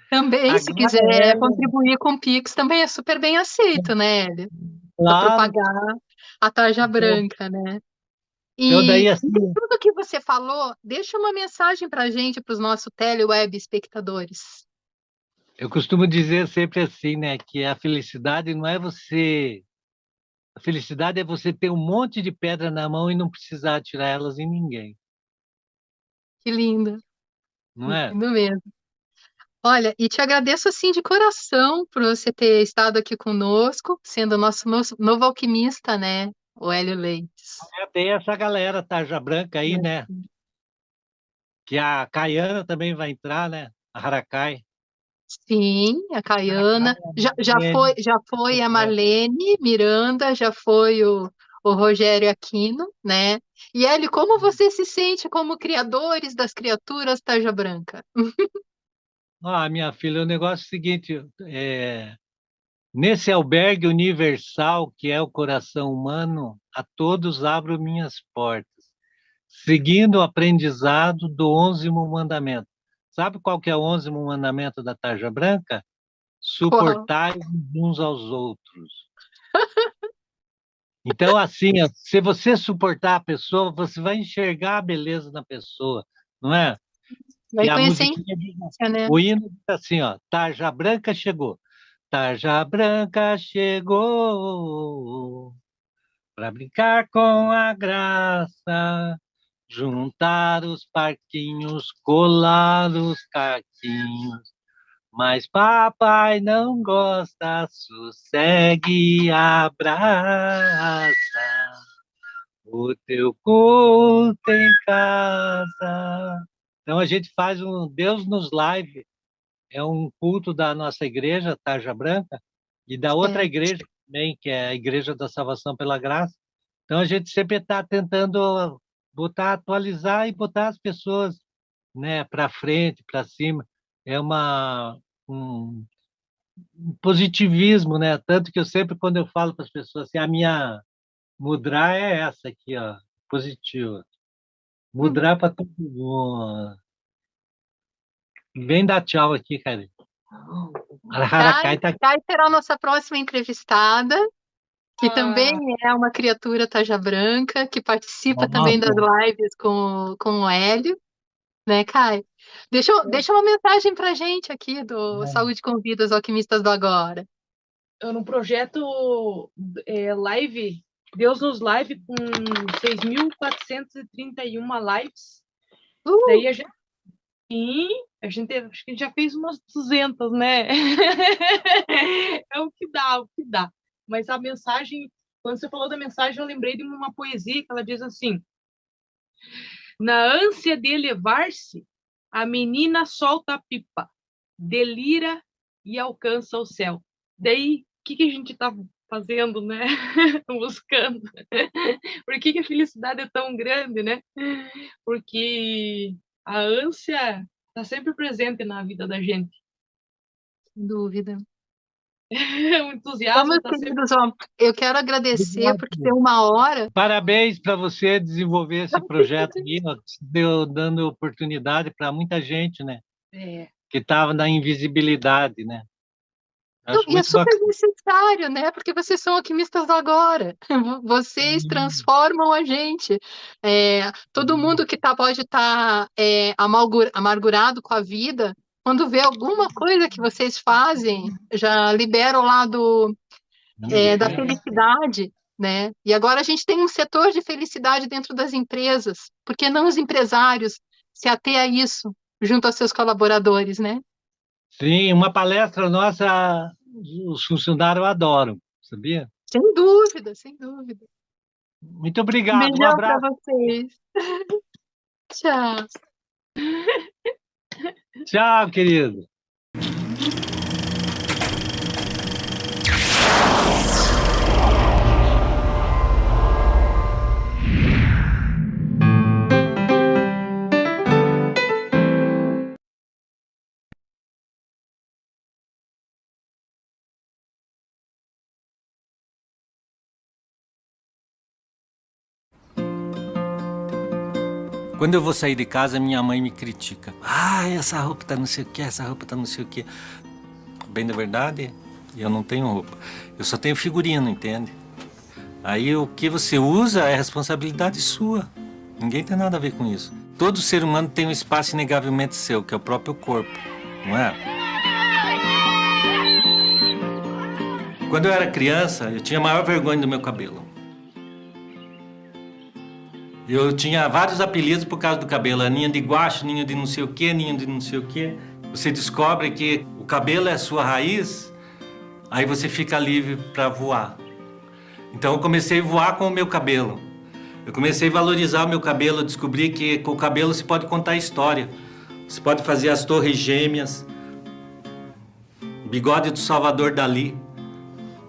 Também, se quiser HL, contribuir com o Pix, também é super bem aceito, né, Hélio? Para claro. propagar a tarja Então, branca, né? então, daí, E de assim, tudo que você falou, deixa uma mensagem para a gente, para os nossos teleweb espectadores. eu costumo dizer sempre assim, né, que a felicidade não é você. A felicidade é você ter um monte de pedra na mão e não precisar atirar elas em ninguém, Que lindo, não é? lindo mesmo. Olha, e te agradeço assim de coração por você ter estado aqui conosco, sendo o nosso novo alquimista, né? O Hélio Leites. Tem essa galera tarja branca aí, né? Que a Caiana também vai entrar, né? A Harakai. Sim, a Harakai, Caiana. a Já Marlene, foi a é. Marlene Miranda, já foi o Rogério Aquino, né? E Hélio, como você se sente como criadores das criaturas Tarja Branca? Ah, minha filha, o negócio é o seguinte, nesse albergue universal que é o coração humano, a todos abro minhas portas, seguindo o aprendizado do 11º mandamento. Sabe qual que é o 11º mandamento da tarja branca? Qual? Suportai uns aos outros. Então, assim, ó, se você suportar a pessoa, você vai enxergar a beleza na pessoa, não é? Vai E a conhecer a musiquinha, infância, né? o hino diz assim, ó, tarja branca chegou. Tarja branca chegou para brincar com a graça, juntar os parquinhos, colar os caquinhos. Mas papai não gosta, sossegue e abraça o teu culto em casa. Então a gente faz um Deus nos Live, é um culto da nossa igreja, Tarja Branca, e da outra É. igreja também, que é a Igreja da Salvação pela Graça. Então a gente sempre está tentando atualizar e botar as pessoas, né, para frente, para cima. É um positivismo, né? Tanto que eu sempre, quando eu falo para as pessoas assim, a minha mudra é essa aqui, ó, positiva. Mudra para todo mundo. Vem dar tchau aqui, cara. Ararakai tá aqui. Kai será a nossa próxima entrevistada, que também é uma criatura tarja branca, que participa também das lives com o Hélio, né, Kai? Deixa uma mensagem pra gente aqui do Saúde Convida os Alquimistas do Agora. No projeto live, Deus nos Live, com 6.431 lives. Daí a gente acho que a gente já fez umas 200, né? É o que dá. Mas a mensagem, quando você falou da mensagem, eu lembrei de uma poesia que ela diz assim: na ânsia de elevar-se, a menina solta a pipa, delira e alcança o céu. Daí, o que a gente está fazendo, né? Buscando. Por que a felicidade é tão grande, né? Porque a ânsia está sempre presente na vida da gente. Sem dúvida. O entusiasmo está sempre... Eu quero agradecer, porque tem 1 hora. Parabéns para você desenvolver esse projeto aqui, dando oportunidade para muita gente, né? Que estava na invisibilidade, né? E é super necessário, né? Porque vocês são alquimistas do agora. Vocês transformam a gente. Todo mundo que pode estar amargurado com a vida, quando vê alguma coisa que vocês fazem, já libera o lado da felicidade, né? E agora a gente tem um setor de felicidade dentro das empresas. Por que não os empresários se ater a isso junto aos seus colaboradores, né? Sim, uma palestra nossa, os funcionários adoram, sabia? Sem dúvida, sem dúvida. Muito obrigado, Beijão para vocês. Tchau. Tchau, querido. Quando eu vou sair de casa, minha mãe me critica. Ah, essa roupa tá não sei o que, essa roupa tá não sei o que. Bem da verdade, eu não tenho roupa. Eu só tenho figurino, entende? Aí o que você usa é responsabilidade sua. Ninguém tem nada a ver com isso. Todo ser humano tem um espaço inegavelmente seu, que é o próprio corpo, não é? Quando eu era criança, eu tinha a maior vergonha do meu cabelo. Eu tinha vários apelidos por causa do cabelo. Ninho de guache, ninho de não sei o quê, ninho de não sei o quê. Você descobre que o cabelo é a sua raiz, aí você fica livre para voar. Então eu comecei a voar com o meu cabelo. Eu comecei a valorizar o meu cabelo, eu descobri que com o cabelo se pode contar história. Você pode fazer as Torres Gêmeas, Bigode do Salvador Dalí.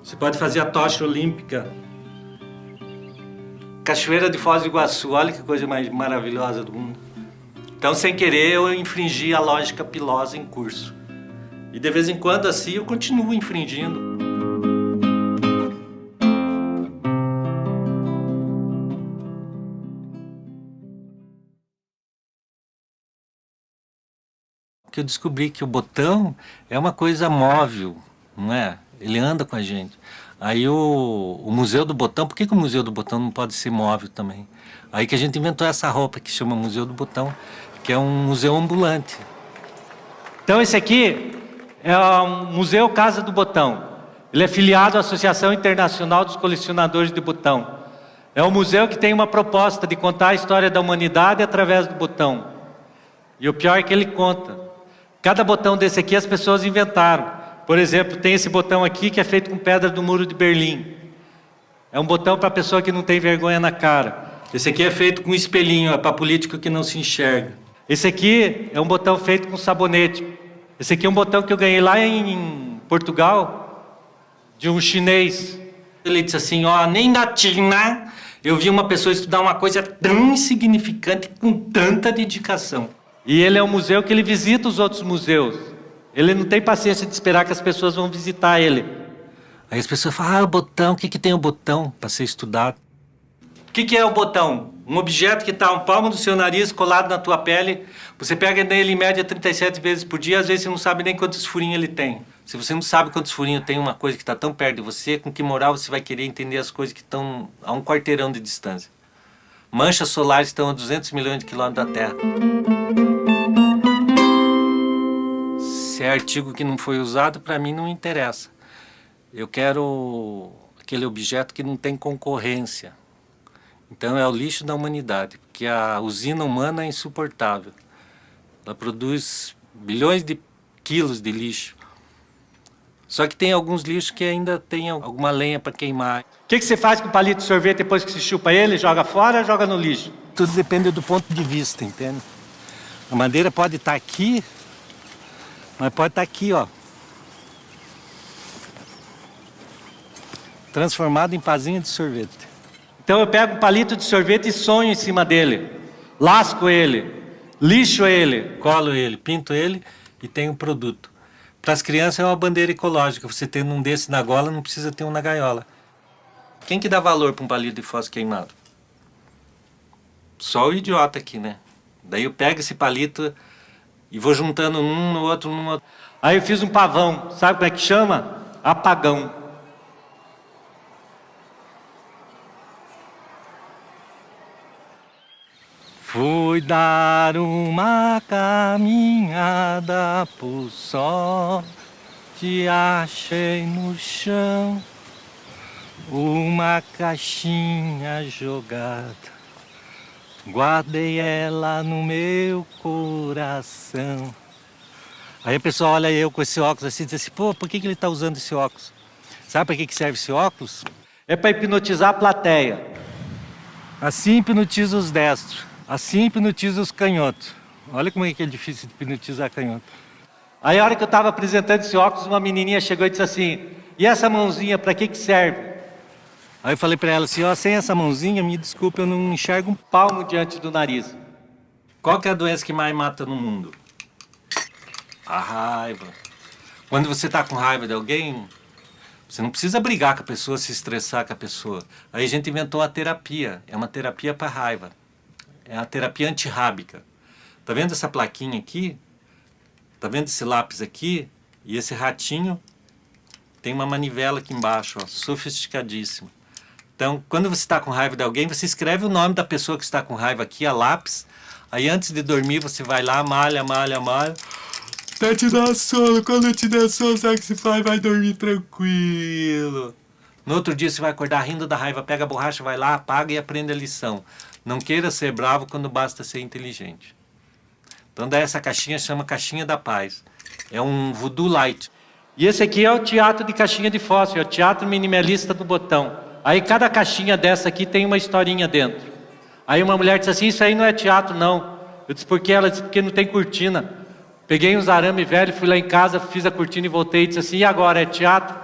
Você pode fazer a Tocha Olímpica. Cachoeira de Foz do Iguaçu, olha que coisa mais maravilhosa do mundo. Então, sem querer, eu infringi a lógica pilosa em curso. E de vez em quando, assim, eu continuo infringindo. Porque eu descobri que o botão é uma coisa móvel, não é? Ele anda com a gente. Aí o Museu do Botão, por que o Museu do Botão não pode ser móvel também? Aí que a gente inventou essa roupa que chama Museu do Botão, que é um museu ambulante. Então esse aqui é o Museu Casa do Botão. Ele é filiado à Associação Internacional dos Colecionadores de Botão. É um museu que tem uma proposta de contar a história da humanidade através do botão. E o pior é que ele conta. Cada botão desse aqui as pessoas inventaram. Por exemplo, tem esse botão aqui que é feito com pedra do Muro de Berlim. É um botão para a pessoa que não tem vergonha na cara. Esse aqui é feito com espelhinho, é para político que não se enxerga. Esse aqui é um botão feito com sabonete. Esse aqui é um botão que eu ganhei lá em Portugal, de um chinês. Ele disse assim, ó, nem na China Eu vi uma pessoa estudar uma coisa tão insignificante com tanta dedicação. E ele é um museu que ele visita os outros museus. Ele não tem paciência de esperar que as pessoas vão visitar ele. Aí as pessoas falam, o botão, o que tem o botão para ser estudado? O que é o botão? Um objeto que está a um palmo do seu nariz, colado na tua pele. Você pega nele em média 37 vezes por dia, às vezes você não sabe nem quantos furinhos ele tem. Se você não sabe quantos furinhos tem uma coisa que está tão perto de você, com que moral você vai querer entender as coisas que estão a um quarteirão de distância? Manchas solares estão a 200 milhões de quilômetros da Terra. Se é artigo que não foi usado, para mim não interessa. Eu quero aquele objeto que não tem concorrência. Então é o lixo da humanidade, porque a usina humana é insuportável. Ela produz bilhões de quilos de lixo. Só que tem alguns lixos que ainda tem alguma lenha para queimar. O que você faz com o palito de sorvete depois que se chupa ele? Joga fora ou joga no lixo? Tudo depende do ponto de vista, entende? A madeira pode estar aqui, mas pode estar aqui, ó. Transformado em pazinha de sorvete. Então eu pego um palito de sorvete e sonho em cima dele. Lasco ele, lixo ele, colo ele, pinto ele e tenho um produto. Para as crianças é uma bandeira ecológica. Você tendo um desse na gola, não precisa ter um na gaiola. Quem que dá valor para um palito de fósforo queimado? Só o idiota aqui, né? Daí eu pego esse palito e vou juntando um no outro, no outro. Aí eu fiz um pavão. Sabe como é que chama? Apagão. Fui dar uma caminhada, por sorte achei no chão uma caixinha jogada. Guardei ela no meu coração. Aí a pessoa olha eu com esse óculos assim e diz assim, pô, por que ele está usando esse óculos? Sabe para que serve esse óculos? É para hipnotizar a plateia. Assim hipnotiza os destros. Assim hipnotiza os canhotos. Olha como é que é difícil de hipnotizar canhoto. Aí a hora que eu estava apresentando esse óculos, uma menininha chegou e disse assim, e essa mãozinha para que serve? Aí eu falei para ela assim, ó, sem essa mãozinha, me desculpe, eu não enxergo um palmo diante do nariz. Qual que é a doença que mais mata no mundo? A raiva. Quando você está com raiva de alguém, você não precisa brigar com a pessoa, se estressar com a pessoa. Aí a gente inventou a terapia, é uma terapia para raiva. É a terapia antirrábica. Tá vendo essa plaquinha aqui? Tá vendo esse lápis aqui? E esse ratinho tem uma manivela aqui embaixo, ó, sofisticadíssima. Então, quando você está com raiva de alguém, você escreve o nome da pessoa que está com raiva aqui, a lápis. Aí antes de dormir, você vai lá, malha, malha, malha. Até te dar sono. Quando eu te der sono, sabe o que você faz? Vai dormir tranquilo. No outro dia, você vai acordar rindo da raiva. Pega a borracha, vai lá, apaga e aprende a lição. Não queira ser bravo quando basta ser inteligente. Então daí essa caixinha chama Caixinha da Paz. É um voodoo light. E esse aqui é o teatro de caixinha de fósforo, é o teatro minimalista do botão. Aí cada caixinha dessa aqui tem uma historinha dentro. Aí uma mulher disse assim, isso aí não é teatro não. Eu disse, por quê? Ela disse, porque não tem cortina. Peguei uns arame velho, fui lá em casa, fiz a cortina e voltei e disse assim, e agora, é teatro?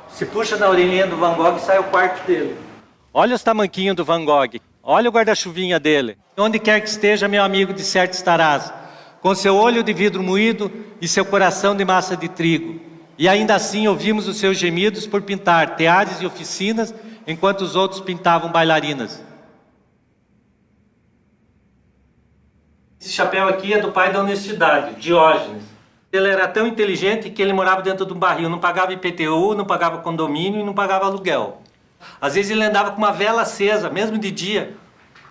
Se puxa na orelhinha do Van Gogh e sai o quarto dele. Olha os tamanquinhos do Van Gogh, olha o guarda-chuvinha dele. Onde quer que esteja, meu amigo, de certo estarás, com seu olho de vidro moído e seu coração de massa de trigo. E ainda assim ouvimos os seus gemidos por pintar teares e oficinas, enquanto os outros pintavam bailarinas. Esse chapéu aqui é do pai da honestidade, Diógenes. Ele era tão inteligente que ele morava dentro de um barril, não pagava IPTU, não pagava condomínio e não pagava aluguel. Às vezes ele andava com uma vela acesa, mesmo de dia.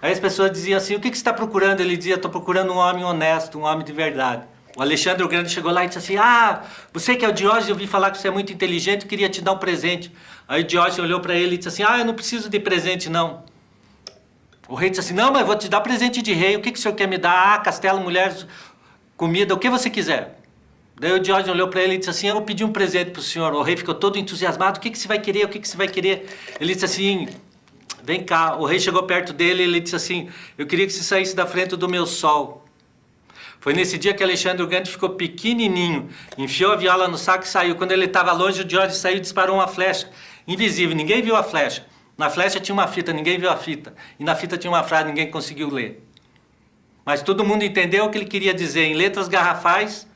Aí as pessoas diziam assim, o que você está procurando? Ele dizia, estou procurando um homem honesto, um homem de verdade. O Alexandre o Grande chegou lá e disse assim, você que é o Diógenes, eu ouvi falar que você é muito inteligente, queria te dar um presente. Aí o Diógenes olhou para ele e disse assim, eu não preciso de presente não. O rei disse assim, não, mas vou te dar presente de rei, o que o senhor quer me dar? Castelo, mulheres, comida, o que você quiser. Daí o Diógenes olhou para ele e disse assim, eu vou pedir um presente para o senhor. O rei ficou todo entusiasmado, o que você vai querer, o que você vai querer? Ele disse assim, vem cá. O rei chegou perto dele e ele disse assim, eu queria que você saísse da frente do meu sol. Foi nesse dia que Alexandre o Grande ficou pequenininho, enfiou a viola no saco e saiu. Quando ele estava longe, o Diógenes saiu e disparou uma flecha invisível, ninguém viu a flecha. Na flecha tinha uma fita, ninguém viu a fita. E na fita tinha uma frase, ninguém conseguiu ler. Mas todo mundo entendeu o que ele queria dizer, em letras garrafais,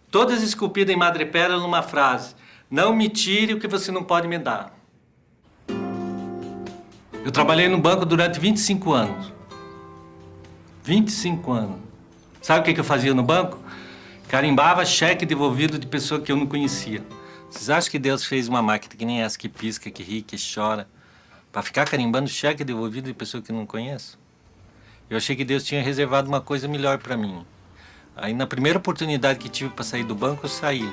todas esculpidas em madrepérola numa frase. Não me tire o que você não pode me dar. Eu trabalhei no banco durante 25 anos. 25 anos. Sabe o que eu fazia no banco? Carimbava cheque devolvido de pessoa que eu não conhecia. Vocês acham que Deus fez uma máquina que nem essa, que pisca, que ri, que chora, para ficar carimbando cheque devolvido de pessoa que eu não conheço? Eu achei que Deus tinha reservado uma coisa melhor para mim. Aí, na primeira oportunidade que tive para sair do banco, eu saí.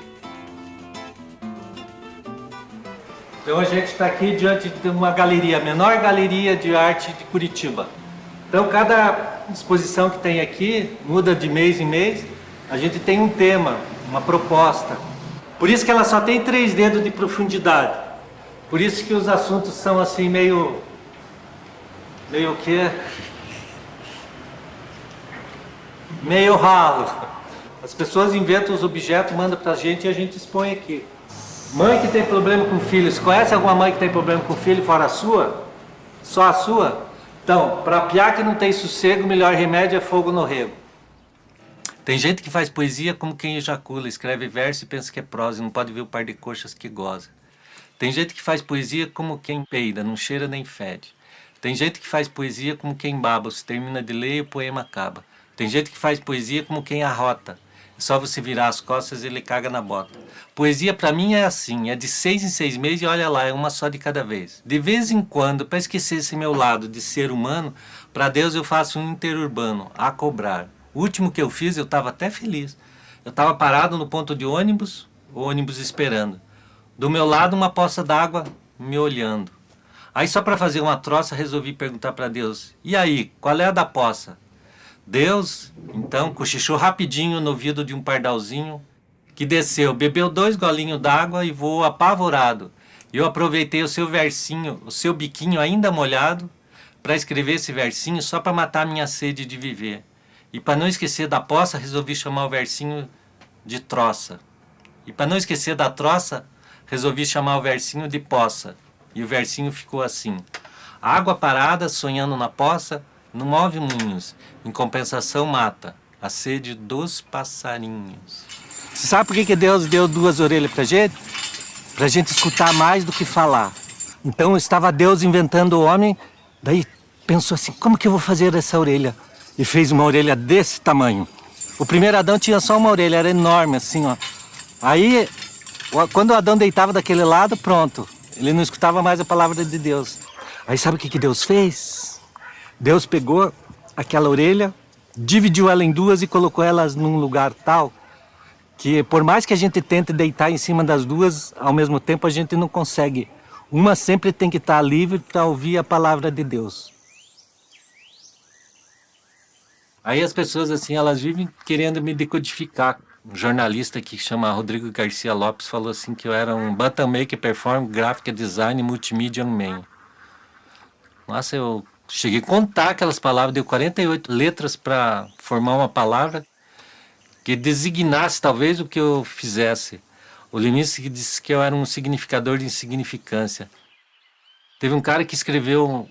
Então, a gente está aqui diante de uma galeria, a menor galeria de arte de Curitiba. Então, cada exposição que tem aqui muda de mês em mês. A gente tem um tema, uma proposta. Por isso que ela só tem 3 dedos de profundidade. Por isso que os assuntos são assim meio o quê? Meio ralo. As pessoas inventam os objetos, mandam pra gente e a gente expõe aqui. Mãe que tem problema com filhos, conhece alguma mãe que tem problema com filho fora a sua? Só a sua? Então, para piar que não tem sossego, o melhor remédio é fogo no rego. Tem gente que faz poesia como quem ejacula, escreve verso e pensa que é prosa e não pode ver o par de coxas que goza. Tem gente que faz poesia como quem peida, não cheira nem fede. Tem gente que faz poesia como quem baba, se termina de ler e o poema acaba. Tem gente que faz poesia como quem arrota. É só você virar as costas e ele caga na bota. Poesia pra mim é assim, é de 6 em 6 meses e olha lá, é uma só de cada vez. De vez em quando, para esquecer esse meu lado de ser humano, para Deus eu faço um interurbano, a cobrar. O último que eu fiz, eu estava até feliz. Eu estava parado no ponto de ônibus, o ônibus esperando. Do meu lado, uma poça d'água me olhando. Aí, só para fazer uma troça, resolvi perguntar para Deus: e aí, qual é a da poça? Deus, então, cochichou rapidinho no ouvido de um pardalzinho que desceu, bebeu 2 golinhos d'água e voou apavorado. Eu aproveitei o seu versinho, o seu biquinho ainda molhado, para escrever esse versinho só para matar minha sede de viver. E para não esquecer da poça, resolvi chamar o versinho de troça. E para não esquecer da troça, resolvi chamar o versinho de poça. E o versinho ficou assim: água parada, sonhando na poça, não move moinhos, em compensação mata a sede dos passarinhos. Você sabe por que Deus deu 2 orelhas pra gente? Pra gente escutar mais do que falar. Então estava Deus inventando o homem, daí pensou assim: como que eu vou fazer essa orelha? E fez uma orelha desse tamanho. O primeiro Adão tinha só uma orelha, era enorme assim, ó. Aí, quando o Adão deitava daquele lado, pronto. Ele não escutava mais a palavra de Deus. Aí sabe o que Deus fez? Deus pegou aquela orelha, dividiu ela em 2 e colocou elas num lugar tal que, por mais que a gente tente deitar em cima das 2, ao mesmo tempo a gente não consegue. Uma sempre tem que estar livre para ouvir a palavra de Deus. Aí as pessoas assim, elas vivem querendo me decodificar. Um jornalista que chama Rodrigo Garcia Lopes falou assim que eu era um button maker, perform, graphic design, multimedia man. Nossa, eu cheguei a contar aquelas palavras, deu 48 letras para formar uma palavra que designasse talvez o que eu fizesse. O Leminski disse que eu era um significador de insignificância. Teve um cara que escreveu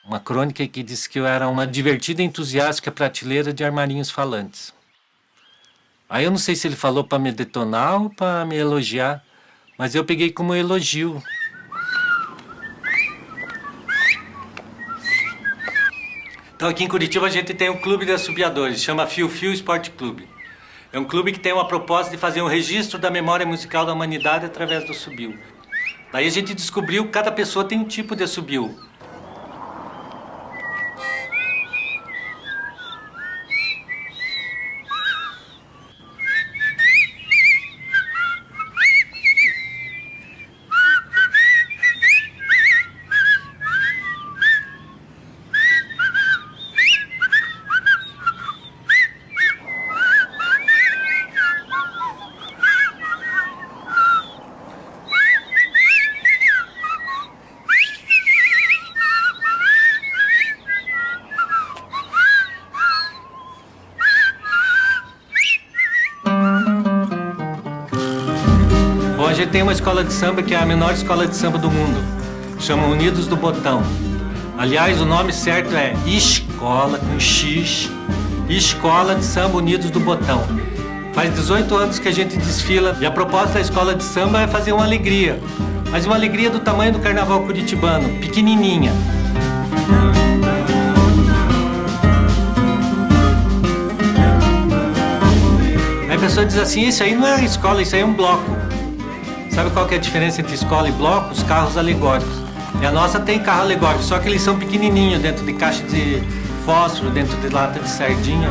uma crônica que disse que eu era uma divertida e entusiástica prateleira de armarinhos falantes. Aí eu não sei se ele falou para me detonar ou para me elogiar, mas eu peguei como elogio. Então aqui em Curitiba a gente tem um clube de assobiadores, chama Fio Fio Esporte Clube. É um clube que tem uma proposta de fazer um registro da memória musical da humanidade através do assobio. Daí a gente descobriu que cada pessoa tem um tipo de assobio. A gente tem uma escola de samba que é a menor escola de samba do mundo. Chama Unidos do Botão. Aliás, o nome certo é Escola, com X, Escola de Samba Unidos do Botão. Faz 18 anos que a gente desfila e a proposta da escola de samba é fazer uma alegria. Mas uma alegria do tamanho do carnaval curitibano, pequenininha. Aí a pessoa diz assim, isso aí não é escola, isso aí é um bloco. Sabe qual que é a diferença entre escola e bloco? Os carros alegóricos. E a nossa tem carro alegórico, só que eles são pequenininhos, dentro de caixa de fósforo, dentro de lata de sardinha.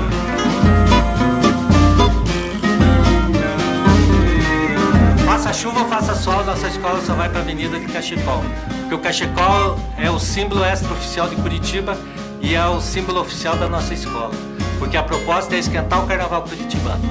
Faça chuva ou faça sol, nossa escola só vai para a Avenida de Cachecol. Porque o cachecol é o símbolo extraoficial de Curitiba e é o símbolo oficial da nossa escola. Porque a proposta é esquentar o carnaval curitibano.